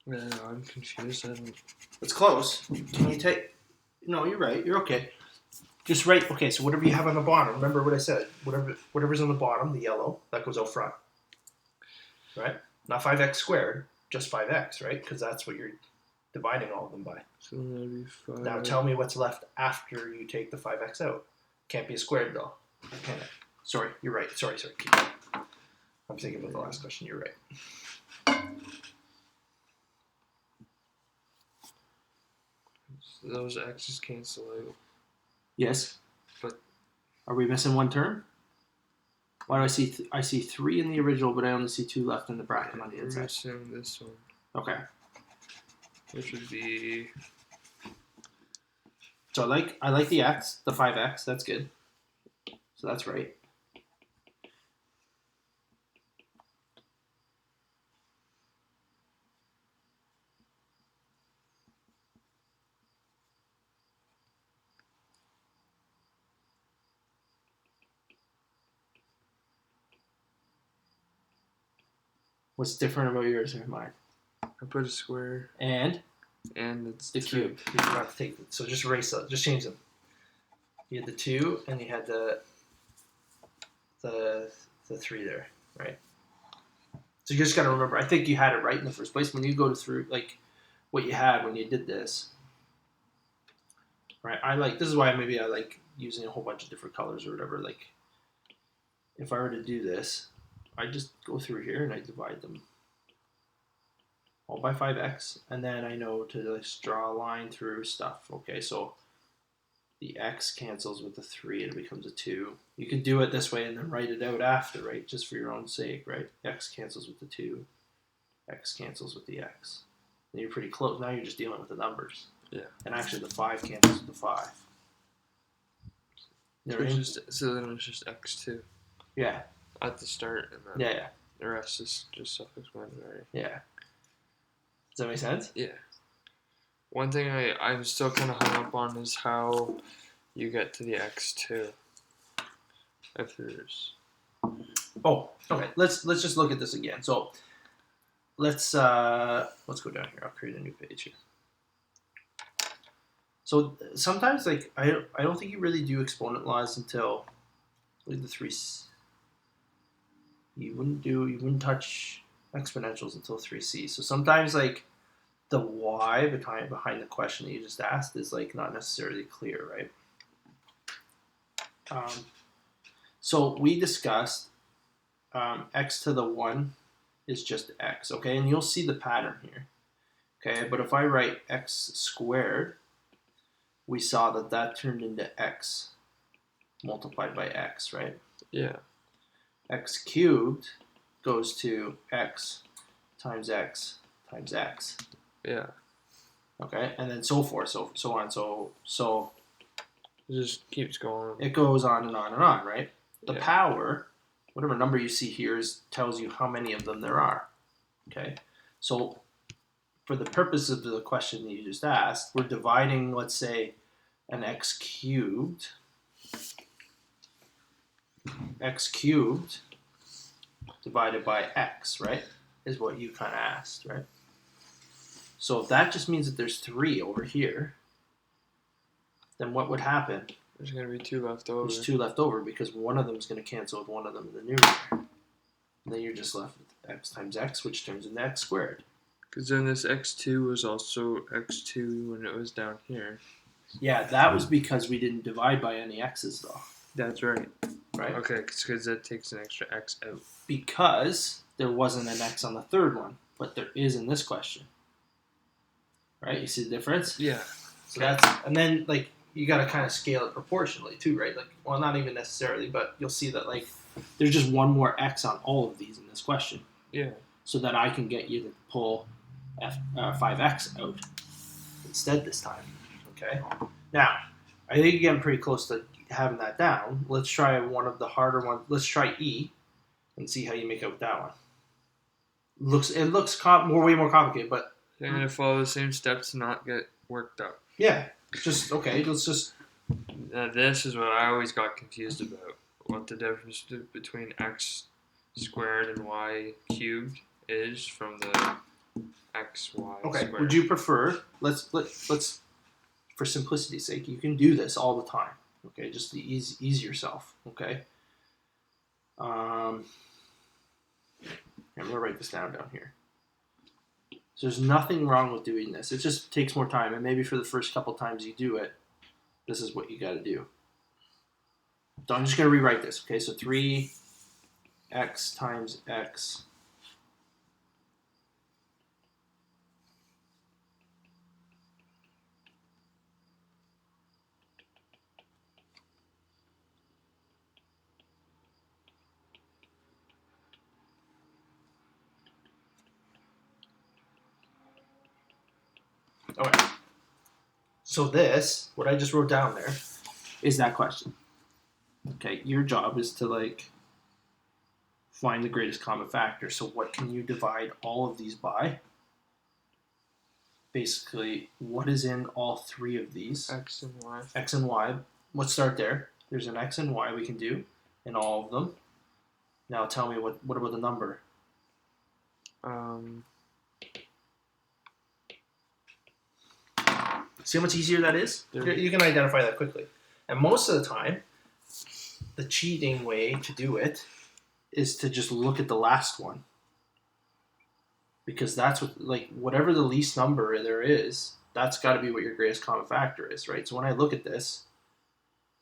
Yeah, I'm confused. I don't... It's close. Can you take... No, you're right. You're okay. Just write... Okay, so whatever you have on the bottom, remember what I said. Whatever's on the bottom, the yellow, that goes out front. Right? Not 5x squared, just 5x, right? Because that's what you're dividing all of them by. So that'd be 5. Now tell me what's left after you take the 5x out. Can't be a squared, though. Can it? Sorry, you're right. Sorry. Keep going. I'm thinking about the last question. You're right. So those x's cancel out. Yes. But are we missing one term? Why do I see? I see 3 in the original, but I only see 2 left in the bracket on the inside. We're missing this one. Okay. Which would be... So I like the x, the 5x. That's good. So that's right. What's different about yours and mine? I put a square. And it's the cube. You forgot to take it. So just erase that. Just change them. You had the 2 and you had the 3 there, right? So you just got to remember. I think you had it right in the first place when you go through like what you had when you did this. Right? This is why maybe I like using a whole bunch of different colors or whatever. Like if I were to do this, I just go through here and I divide them all by 5x, and then I know to just draw a line through stuff. Okay, so the x cancels with the 3 and it becomes a 2. You could do it this way and then write it out after, right? Just for your own sake, right? X cancels with the 2, x cancels with the x. And you're pretty close. Now you're just dealing with the numbers. Yeah. And actually the 5 cancels with the 5. You know what I mean? So then it's just x2. Yeah. At the start, and then Yeah. the rest is just self-explanatory. Yeah. Does that make sense? Yeah. One thing I'm still kind of hung up on is how you get to the x2. If there's... Oh, okay. Let's just look at this again. So let's go down here. I'll create a new page here. So sometimes like I don't think you really do exponent laws until like the 3. You wouldn't touch exponentials until 3c. So sometimes like the why behind the question that you just asked is like not necessarily clear, right? So we discussed x to the 1 is just x, okay? And you'll see the pattern here, okay? But if I write x squared, we saw that turned into x multiplied by x, right? Yeah. x cubed goes to x times x times x. Yeah. Okay, and then so forth, so on, so it just keeps going. It goes on and on and on, right? The Yeah. power, whatever number you see here, tells you how many of them there are. Okay, so for the purpose of the question that you just asked, we're dividing, let's say, an x cubed divided by x, right? Is what you kind of asked, right? So if that just means that there's 3 over here, then what would happen? There's going to be 2 left over. There's 2 left over because one of them is going to cancel with one of them in the numerator. And then you're just left with x times x, which turns into x squared. Because then this x2 was also x2 when it was down here. Yeah, that was because we didn't divide by any x's, though. That's right. Right? Okay, because that takes an extra x out. Because there wasn't an x on the third one, but there is in this question. Right? You see the difference? Yeah. So that's, and then, like, you got to kind of scale it proportionally, too, right? Like, well, not even necessarily, but you'll see that, like, there's just one more x on all of these in this question. Yeah. So that I can get you to pull 5x out instead this time. Okay? Now, I think you're getting pretty close to having that down. Let's try one of the harder ones. Let's try E and see how you make out that one. It looks way more complicated, but... You're going to follow the same steps to not get worked up. Yeah. Just, okay, let's just... Now this is what I always got confused about. What the difference between x squared and y cubed is from the x, y Okay, squared. would you prefer... Let's for simplicity's sake, you can do this all the time. Okay, just to ease yourself. Okay. I'm gonna write this down here. So there's nothing wrong with doing this. It just takes more time, and maybe for the first couple times you do it, this is what you got to do. So I'm just gonna rewrite this. Okay, so 3x times x. Okay. So this, what I just wrote down there, is that question. Okay, your job is to, like, find the greatest common factor. So what can you divide all of these by? Basically, what is in all 3 of these? X and y. X and y. Let's start there. There's an x and y we can do in all of them. Now tell me, what about the number? See how much easier that is? You can identify that quickly. And most of the time, the cheating way to do it is to just look at the last one. Because that's what, like, whatever the least number there is, that's got to be what your greatest common factor is, right? So when I look at this,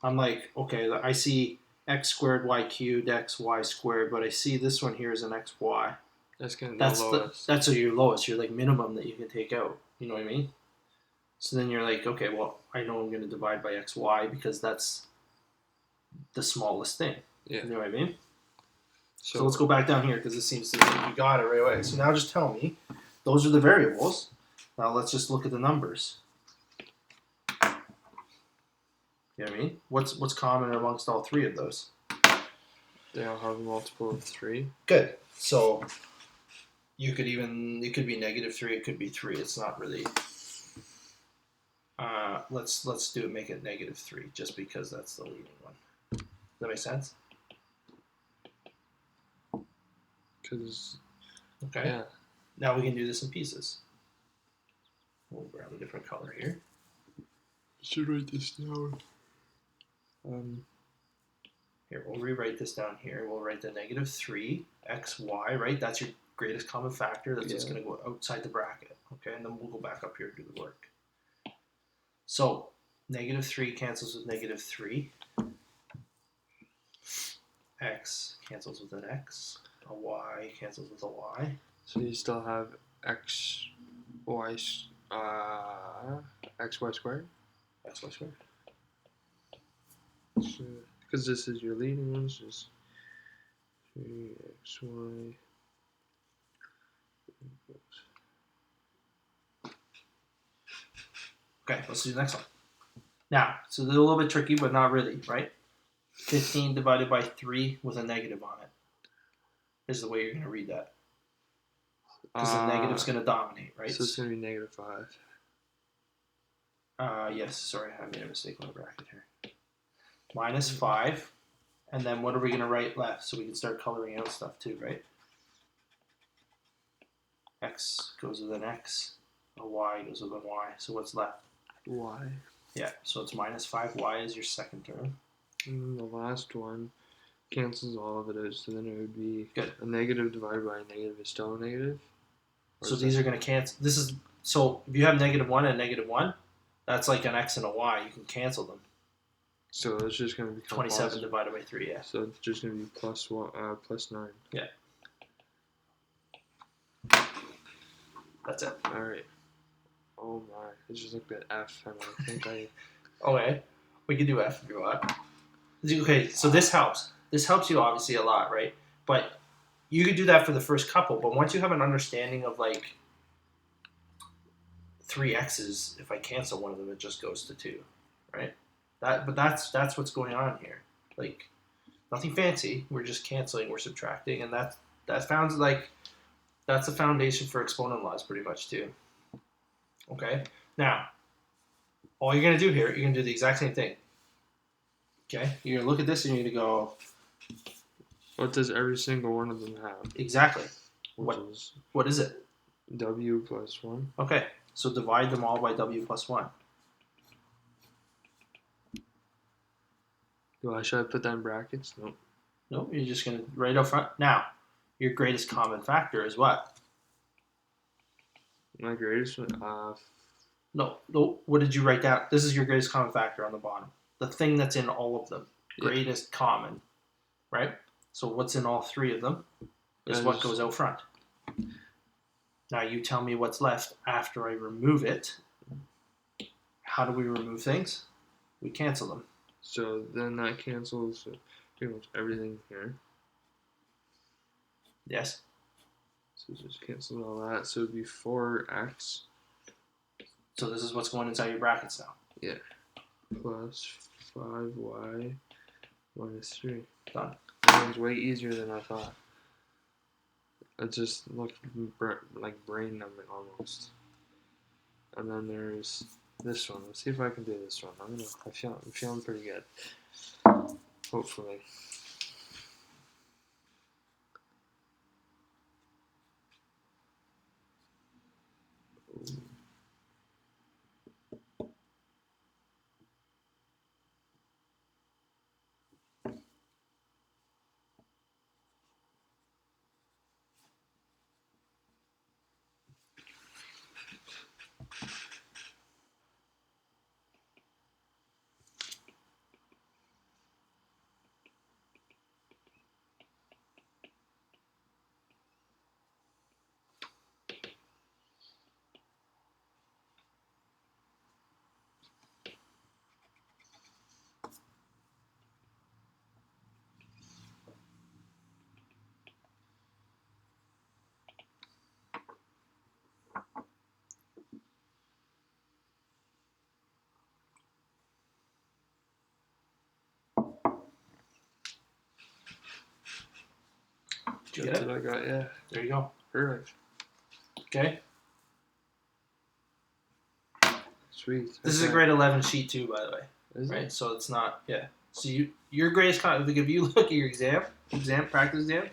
I'm like, okay, I see x squared y cubed x y squared, but I see this one here is an x y. That's going to be the lowest. That's your lowest, your, like, minimum that you can take out. You know what I mean? So then you're like, okay, well, I know I'm going to divide by x, y because that's the smallest thing. Yeah. You know what I mean? So let's go back down here because it seems to me you got it right away. So now just tell me, those are the variables. Now let's just look at the numbers. You know what I mean? What's common amongst all 3 of those? They all have a multiple of 3. Good. So it could be -3, it could be 3. It's not really... let's do it. Make it -3, just because that's the leading one. Does that make sense? Because okay. Yeah. Now we can do this in pieces. We'll grab a different color here. Should write this down. Here, we'll rewrite this down here. We'll write the -3 x, y, right? That's your greatest common factor. That's just going to go outside the bracket. Okay, and then we'll go back up here and do the work. So, -3 cancels with -3. X cancels with an x. A y cancels with a y. So you still have x, y, x, y squared? X, y squared. Because this is your leading ones. Just 3xy. Okay, let's do the next one. Now, so they're a little bit tricky, but not really, right? 15 divided by 3 with a negative on it is the way you're going to read that. Because the negative's going to dominate, right? So it's going to be -5. Yes, sorry, I made a mistake on the bracket here. -5. And then what are we going to write left? So we can start coloring out stuff too, right? X goes with an X. A Y goes with a Y. So what's left? Y. Yeah, so it's -5y is your second term. And the last one cancels all of it out, so then it would be Good. A negative divided by a negative is still a negative. So these are going to cancel. This is so if you have -1 and -1, that's like an X and a Y. You can cancel them. So it's just going to become 27 positive. divided by 3, yeah. So it's just going to be +9. Yeah. That's it. All right. Oh my! I just looked at F and I think I. Okay. We can do F if you want. Okay, so this helps. This helps you obviously a lot, right? But you could do that for the first couple, but once you have an understanding of like 3 X's, if I cancel one of them, it just goes to 2, right? That's what's going on here. Like, nothing fancy. We're just canceling, we're subtracting, and that sounds like that's the foundation for exponent laws pretty much too. Okay? Now, all you're going to do here, you're going to do the exact same thing. Okay? You're going to look at this and you're going to go... What does every single one of them have? Exactly. What is it? W plus 1. Okay. So divide them all by W plus 1. Should I put that in brackets? Nope. No, you're just going to right up front. Now, your greatest common factor is what? My greatest one? No. What did you write down? This is your greatest common factor on the bottom. The thing that's in all of them. Greatest common. Right? So what's in all 3 of them is what goes out front. Now you tell me what's left after I remove it. How do we remove things? We cancel them. So then that cancels pretty much everything here. Yes. So just cancel all that. So it would be 4x. So this is what's going inside your brackets now. Yeah. Plus 5y minus 3. Done. That one's way easier than I thought. It just looked like brain numbing almost. And then there's this one. Let's see if I can do this one. I'm feeling pretty good. Hopefully. Did you get it? That's what I got, yeah. There you go. Perfect. Okay. Sweet. This is a grade 11 sheet too, by the way. Is right? it? So it's not, yeah. So your greatest, like if you look at your practice exam,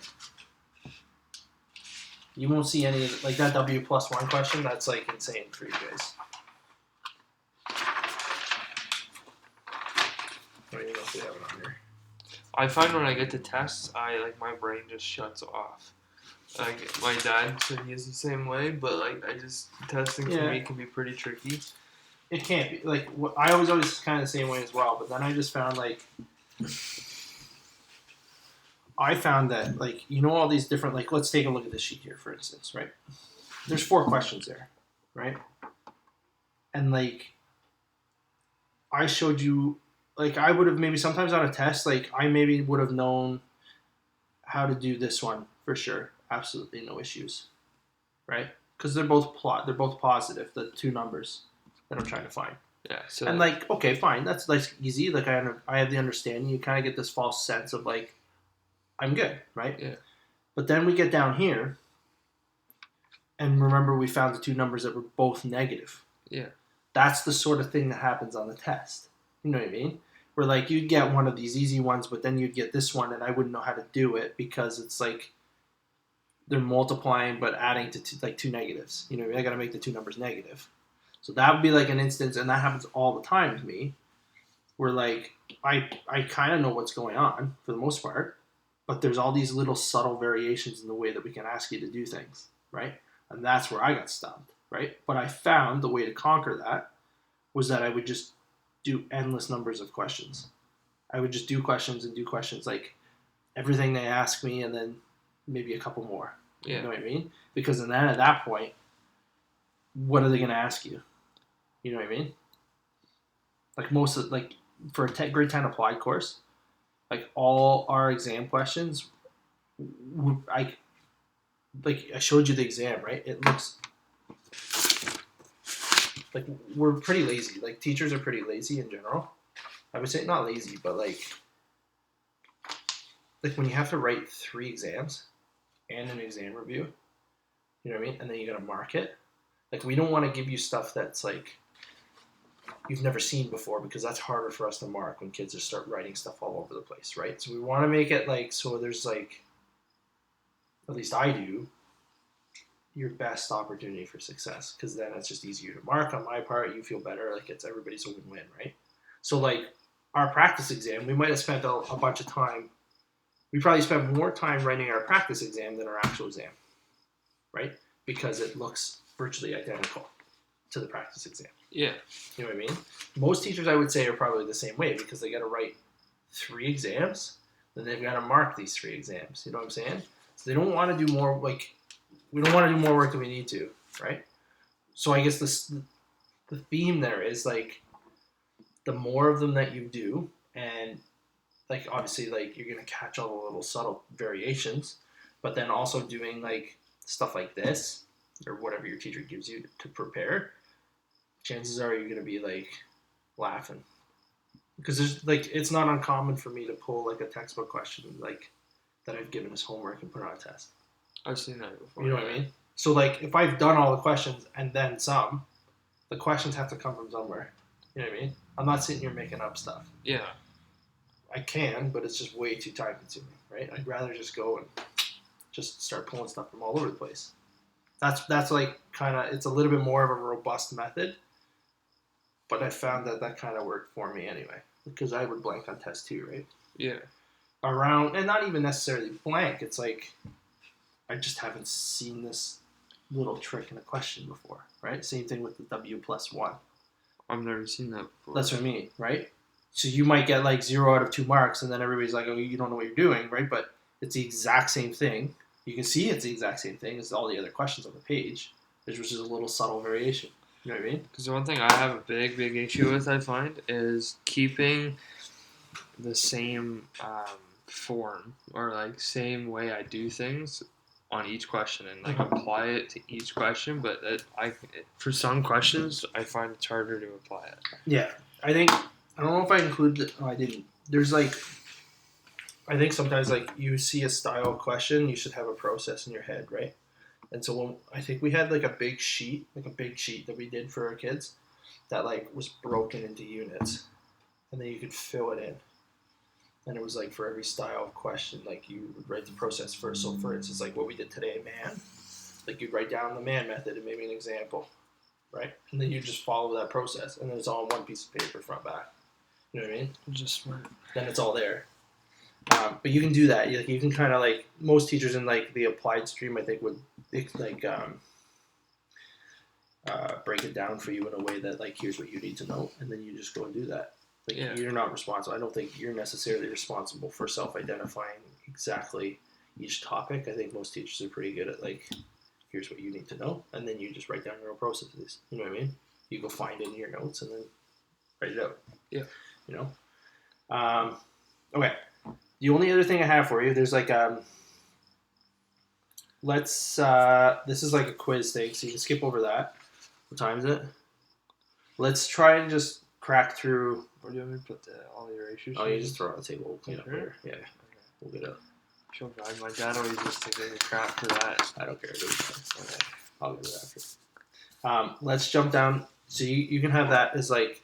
you won't see any of like that W plus 1 question. That's like insane for you guys. I don't even know if we have it on here. I find when I get to tests, my brain just shuts off. Like my dad said he is the same way, but like testing for me can be pretty tricky. It can't be like I was always kind of the same way as well, but then I just found like that like all these different like let's take a look at this sheet here for instance, right? There's 4 questions there, right? And like I showed you like I would have maybe sometimes on a test like I maybe would have known how to do this one for sure. Absolutely no issues, right? Because they're both positive, the two numbers that I'm trying to find. Yeah. So And like, okay, fine, that's easy. Like I have the understanding. You kind of get this false sense of like, I'm good, right? Yeah. But then we get down here, and remember we found the two numbers that were both negative. Yeah. That's the sort of thing that happens on the test. You know what I mean? Where like you'd get one of these easy ones, but then you'd get this one, and I wouldn't know how to do it because it's like they're multiplying but adding to two negatives. You know what I mean? I got to make the two numbers negative. So that would be like an instance, and that happens all the time to me, where like I kind of know what's going on for the most part, but there's all these little subtle variations in the way that we can ask you to do things, right? And that's where I got stumped, right? But I found the way to conquer that was that I would just do endless numbers of questions. I would just do questions and do questions like everything they ask me, and then maybe a couple more. Yeah. You know what I mean? Because then at that point, what are they going to ask you? You know what I mean? Like most of like for a grade 10 applied course, like all our exam questions, I showed you the exam, right? It looks like we're pretty lazy. Like teachers are pretty lazy in general. I would say not lazy, but like when you have to write 3 exams and an exam review, you know what I mean? And then you got to mark it. Like we don't want to give you stuff that's like you've never seen before because that's harder for us to mark when kids just start writing stuff all over the place, right? So we want to make it like so there's like, at least I do, your best opportunity for success because then it's just easier to mark on my part. You feel better, like it's everybody's a win-win, right? So like our practice exam, we might have spent a bunch of time. We probably spent more time writing our practice exam than our actual exam, right? Because it looks virtually identical to the practice exam. Yeah. You know what I mean? Most teachers, I would say, are probably the same way because they got to write 3 exams, then they've got to mark these 3 exams. You know what I'm saying? So they don't want to do more, like, we don't want to do more work than we need to, right? So I guess the theme there is, like, the more of them that you do, and, like, obviously, like, you're going to catch all the little subtle variations, but then also doing, like, stuff like this, or whatever your teacher gives you to prepare, chances are you're going to be like laughing because there's like it's not uncommon for me to pull like a textbook question like that I've given as homework and put on a test. I've seen that before. You know what I mean? So like if I've done all the questions and then some, the questions have to come from somewhere. You know what I mean? I'm not sitting here making up stuff. Yeah. I can, but it's just way too time consuming, right? I'd rather just go and just start pulling stuff from all over the place. That's like kind of it's a little bit more of a robust method. But I found that kind of worked for me anyway, because I would blank on test 2, right? Yeah. Around, and not even necessarily blank. It's like, I just haven't seen this little trick in a question before, right? Same thing with the W+1. I've never seen that before. That's what I mean, right? So you might get like 0 out of 2 marks, and then everybody's like, oh, you don't know what you're doing, right? But it's the exact same thing. You can see it's the exact same thing as all the other questions on the page. There's just a little subtle variation. You know what I mean? Because the one thing I have a big issue with, I find, is keeping the same form or like same way I do things on each question and like apply it to each question. But for some questions, I find it's harder to apply it. Yeah, I don't know if I included. I didn't. There's like, I think sometimes like you see a style question, you should have a process in your head, right? And so I think we had like a big sheet that we did for our kids that like was broken into units, and then you could fill it in. And it was like for every style of question, like you would write the process first. So for instance, like what we did today, man, like you'd write down the man method and maybe an example, right? And then you just follow that process, and then it's all on one piece of paper, front back. You know what I mean? Just smart. Then it's all there. But you can do that. You can kind of like most teachers in like the applied stream, I think would like break it down for you in a way that like here's what you need to know, and then you just go and do that. Like You're not responsible. I don't think you're necessarily responsible for self-identifying exactly each topic. I think most teachers are pretty good at like here's what you need to know, and then you just write down your own processes. You know what I mean? You go find it in your notes and then write it out. Yeah. You know. Okay. The only other thing I have for you, there's like let's. This is like a quiz thing, so you can skip over that. What time is it? Let's try and just crack through. Or do you want me to put all the ratios? Oh, you just throw it on the table. We'll clean up Sure. later. Yeah, Okay. we'll get it. Feel bad. My dad always used to give me crap for that. I don't care. Okay. I'll do it after. Let's jump down. So you can have that as like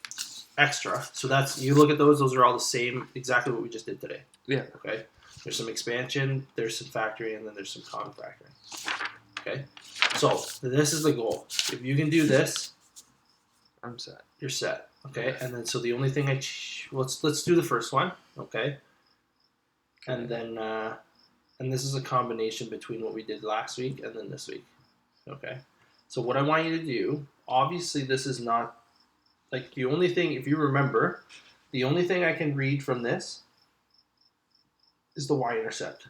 extra. So that's, you look at those. Those are all the same. Exactly what we just did today. Yeah. Okay. There's some expansion. There's some factoring, and then there's some common factoring. Okay. So this is the goal. If you can do this, I'm set. you're set. Okay. And then so the only thing let's do the first one. Okay. And then and this is a combination between what we did last week and then this week. Okay. So what I want you to do, obviously this is not, like, the only thing, if you remember, the only thing I can read from this is the y-intercept. Do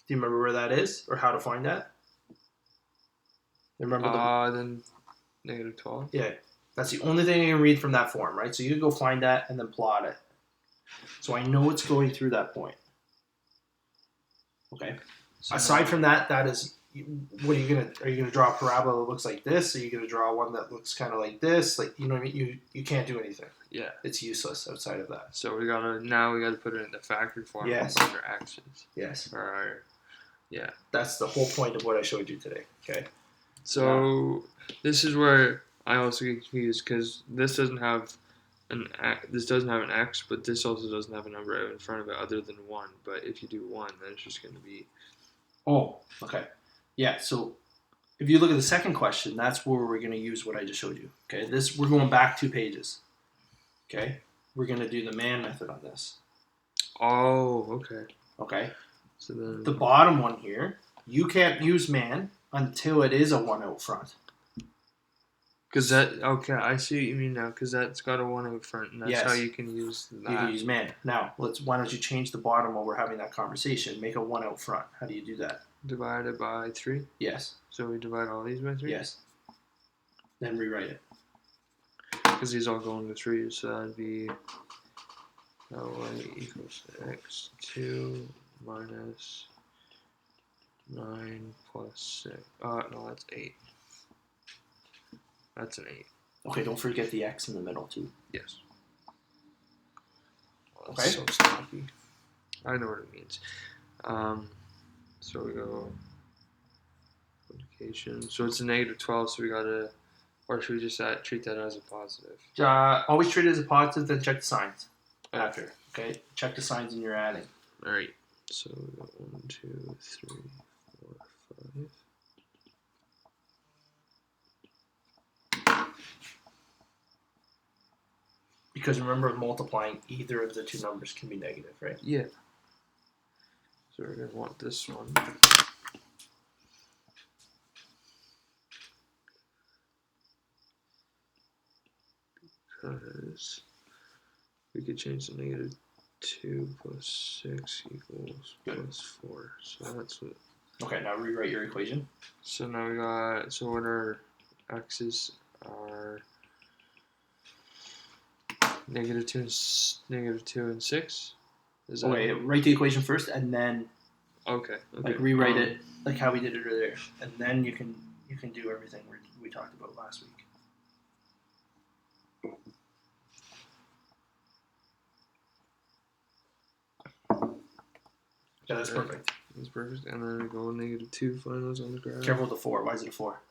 you remember where that is or how to find that? You remember then negative 12. Yeah. That's the only thing you can read from that form, right? So you can go find that and then plot it. So I know it's going through that point. Okay. So Aside from that, that is, what are you gonna draw a parabola that looks like this? Are you gonna draw one that looks kind of like this? Like, you know what I mean? You can't do anything. Yeah. It's useless outside of that. So we gotta put it in the factored form. Yes. Under x's. Yes. Yeah. That's the whole point of what I showed you today. Okay. So this is where I also get confused because this doesn't have an x, but this also doesn't have a number in front of it other than 1. But if you do 1, then it's just going to be. Oh, okay. Yeah. So if you look at the second question, that's where we're going to use what I just showed you. Okay. We're going back 2 pages. Okay. We're going to do the man method on this. Oh, okay. Okay. So then the bottom one here, you can't use man until it is a 1 out front. Because okay, I see what you mean now. Because that's got a 1 out front, and that's Yes. how you can use that. You can use man. Now, why don't you change the bottom while we're having that conversation? Make a 1 out front. How do you do that? Divided by 3. Yes. So we divide all these by 3. Yes. Then rewrite it. Because these all go into 3, so that'd be y equals x2 minus 9 plus 6. No, that's 8. That's an 8. Okay, don't forget the x in the middle too. Yes. Well, Okay. that's so sloppy. I know what it means. So we go multiplication. So it's a negative 12, so we gotta, or should we just treat that as a positive? Always treat it as a positive, then check the signs after. Okay, check the signs in your adding. All right. So we got 1, 2, 3, 4, 5. Because remember, multiplying, either of the 2 numbers can be negative, right? Yeah. So we're going to want this one. Because we could change the negative 2 plus 6 equals plus 4. So that's what. Okay, now rewrite your equation. So now we got, so what our x's are negative 2 and 6. Is that Okay, write the equation first, and then okay. like rewrite it like how we did it earlier, and then you can do everything we talked about last week. Yeah, that's perfect. That's perfect. And then we go negative 2, find those on the graph. Careful with the 4. Why is it a 4?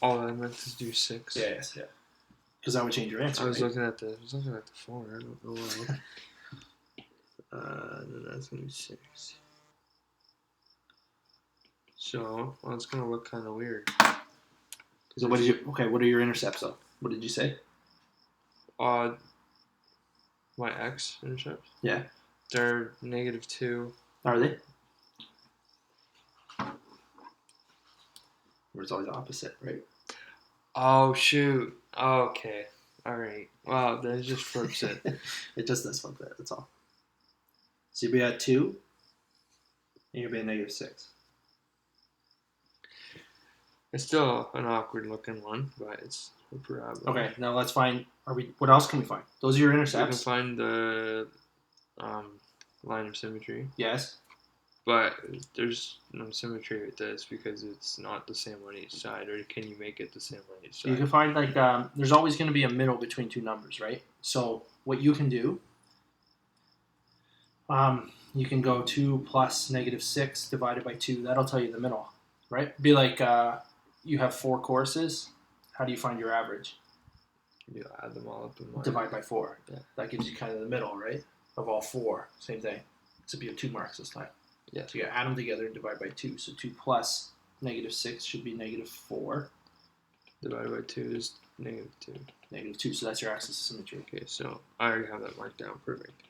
Oh, I meant to do 6. Yeah. Because that would change your answer. I was right? looking at the 4. I don't know why. Then that's gonna be 6. So, well, it's gonna look kind of weird. So what are your intercepts though? What did you say? My x intercepts. Yeah. They're negative 2. Are they? Where it's always opposite, right? Oh shoot. Oh, okay. All right. Wow. That just flips it. It just does flip it. That's all. So you'll be at 2, and you'll be at negative 6. It's still an awkward looking one, but it's a parabola. Okay, now let's find. What else can we find? Those are your You can intercepts. find the line of symmetry. Yes. But there's no symmetry with this because it's not the same on each side. Or can you make it the same on each side? You can find like there's always going to be a middle between two numbers, right? So what you can do, you can go 2 plus -6 divided by 2. That'll tell you the middle, right? Be like you have 4 courses. How do you find your average? You add them all up in one. Divide by 4. Yeah. That gives you kind of the middle, right? Of all 4. Same thing. Except you have 2 marks this time. Yeah. So you add them together and divide by 2. So 2 plus -6 should be -4. Divided by 2 is -2. -2. So that's your axis of symmetry. Okay, so I already have that marked down. Perfect.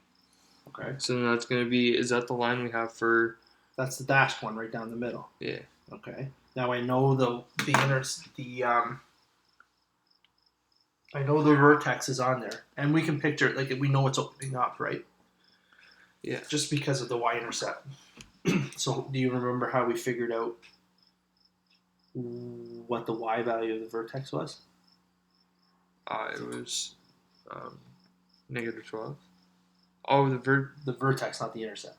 Okay. So then that's going to be, is that the line we have for? That's the dashed one right down the middle. Yeah. Okay. Now I know I know the vertex is on there, and we can picture it, like we know it's opening up, right? Yeah. Just because of the y-intercept. So do you remember how we figured out what the y value of the vertex was? It was -12. Oh, the vertex, not the intercept.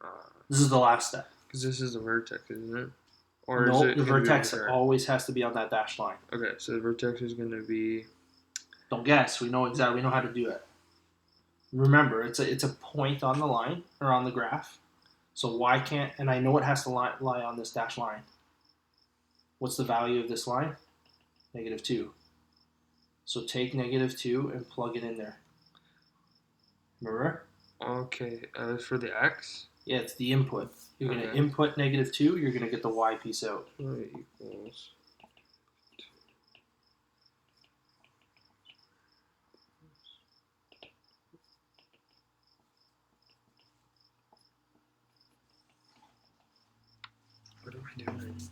Uh, This is the last step. Because this is the vertex, isn't it? Or no, is it the gonna be vertex over here? always has to be on that dashed line. Okay, so the vertex is going to be. Don't guess. We know exactly. We know how to do it. Remember, it's a point on the line or on the graph. So y can't, and I know it has to lie on this dashed line. What's the value of this line? -2. So take -2 and plug it in there. Remember? Okay, for the x. Yeah, it's the input. You're going to Okay. input -2. You're going to get the y piece out. Y equals. What am I doing?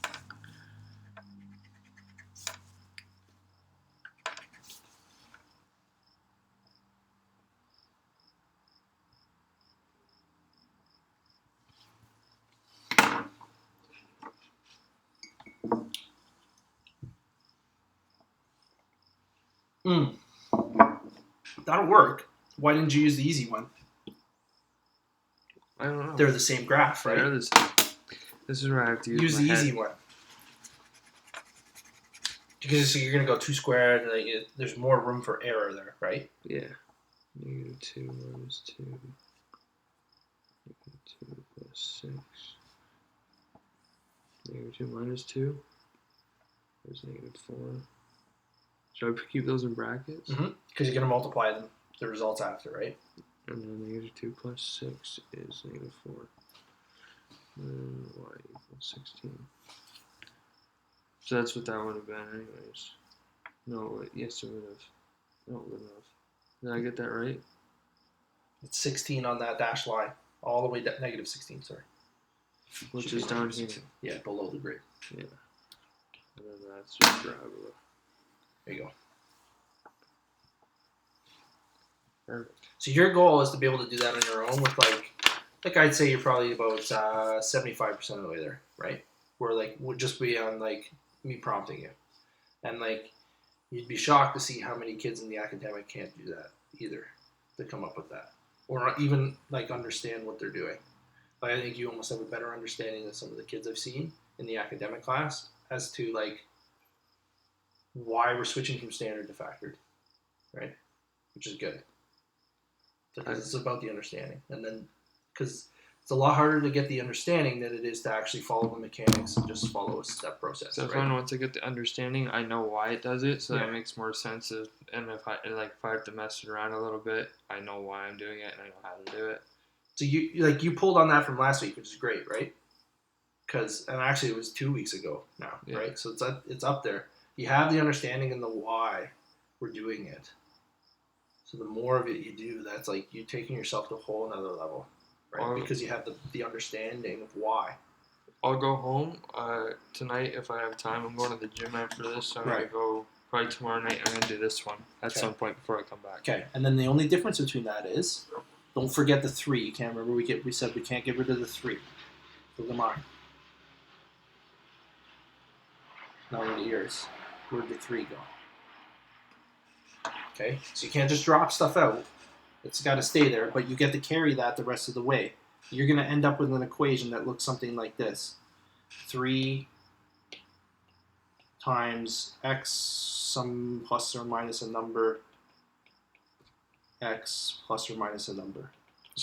That'll work. Why didn't you use the easy one? I don't know. They're the same graph, right? They're the same. This is where I have to Use my the head. easy one. Because you're going to go 2 squared, and there's more room for error there, right? Yeah. -2 minus 2. -2 plus 6. -2 minus 2. There's -4. Should I keep those in brackets? Mm-hmm. Because you're going to multiply them, the results after, right? And then -2 plus 6 is -4. And y equals 16. So that's what that would have been anyways. No, yes it would have. No, it wouldn't have. Did I get that right? It's 16 on that dashed line. All the way down, -16, sorry. Which Should is be down -16. here. Yeah, below the grid. Yeah. And then that's just parabola. There you go. Perfect. So your goal is to be able to do that on your own with like I'd say you're probably about 75% of the way there, right? Where would just be on me prompting you, and you'd be shocked to see how many kids in the academic can't do that either, to come up with that, or not even understand what they're doing. I think you almost have a better understanding than some of the kids I've seen in the academic class as to why we're switching from standard to factored, right? Which is good. Because it's about the understanding, and then because it's a lot harder to get the understanding than it is to actually follow the mechanics and just follow a step process. So if right? once I get the understanding, I know why it does it, so Yeah. that makes more sense. And if I have to mess it around a little bit, I know why I'm doing it and I know how to do it. So you pulled on that from last week, which is great, right? And actually it was 2 weeks ago now, Yeah. right? So it's up there. You have the understanding and the why we're doing it. So the more of it you do, that's you taking yourself to a whole another level, right? Because you have the understanding of why. I'll go home tonight if I have time. I'm going to the gym after this, so I'm going to go probably tomorrow night. I'm going to do this one at some point before I come back. Okay, and then the only difference between that is, don't forget the 3. You can't remember we said we can't get rid of the 3. So come on. Now we're in the ears. Where'd the 3 go? Okay, so you can't just drop stuff out. It's got to stay there, but you get to carry that the rest of the way. you're going to end up with an equation that looks something like this. 3 times x, some plus or minus a number, x plus or minus a number.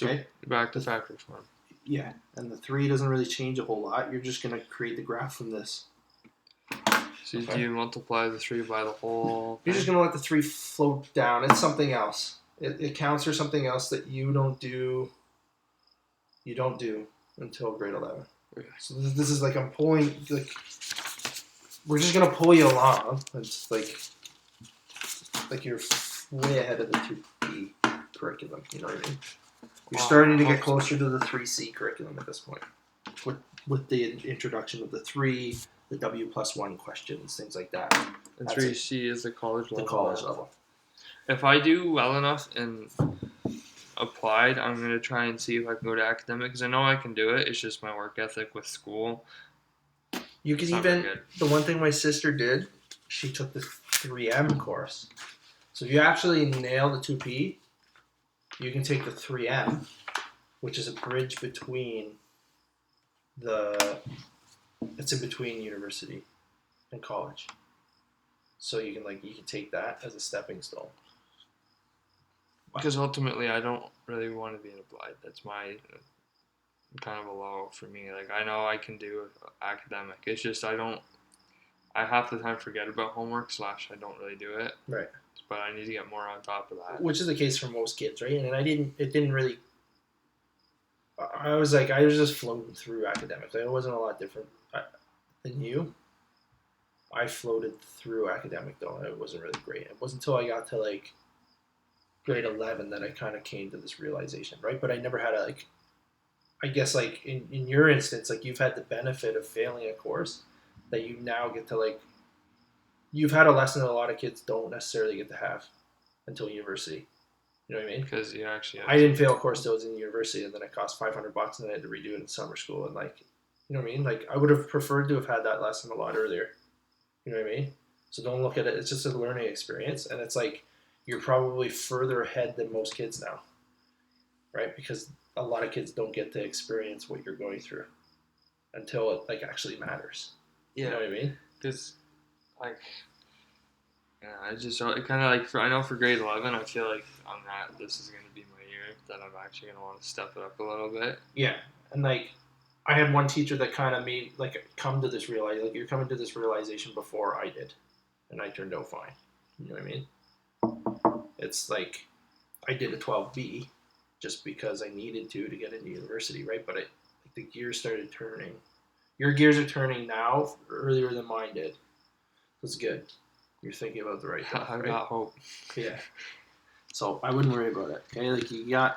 Okay? So back to factor form. Yeah, and the 3 doesn't really change a whole lot. You're just going to create the graph from this. So do you multiply the 3 by the whole You're thing? just going to let the 3 float down. It's something else. It counts for something else that you don't do until grade 11. Okay. So this is like I'm pulling, like, we're just going to pull you along. It's like you're way ahead of the 2P curriculum. You know what I mean? You're starting to get closer to the 3C curriculum at this point. With the introduction of the 3, the W+1 questions, things like that. And That's 3C is the college level. The college level. If I do well enough in applied, I'm going to try and see if I can go to academic, because I know I can do it. It's just my work ethic with school. You can even, the one thing my sister did, she took the 3M course. So if you actually nail the 2P, you can take the 3M, which is a bridge between it's in between university and college. So you can take that as a stepping stone. Because ultimately, I don't really want to be in applied. That's my kind of a low for me. Like, I know I can do academic. It's just I half the time forget about homework / I don't really do it. Right. But I need to get more on top of that. Which is the case for most kids, right? And it didn't really. I was just floating through academics. It wasn't a lot different than you. I floated through academic though, and it wasn't really great. It wasn't until I got to like grade 11 that I kind of came to this realization, right? But I never had I guess like in your instance, like you've had the benefit of failing a course that you now get to you've had a lesson that a lot of kids don't necessarily get to have until university. You know what I mean? Because you actually I didn't fail a course till I was in university, and then it cost $500, and I had to redo it in summer school, and you know what I mean? Like I would have preferred to have had that lesson a lot earlier. You know what I mean? So don't look at it. It's just a learning experience, and it's like you're probably further ahead than most kids now, right? Because a lot of kids don't get to experience what you're going through until it actually matters. Yeah. You know what I mean? Because I just kind of I know for grade 11, I feel like this is going to be my year that I'm actually going to want to step it up a little bit. Yeah, and I had one teacher that kind of made come to this you're coming to this realization before I did, and I turned out fine. You know what I mean? It's like I did a 12B just because I needed to get into university, right? But the gears started turning. Your gears are turning now earlier than mine did. It's good. You're thinking about the right thing. I got hope. Yeah. So I wouldn't worry about it. Okay, you got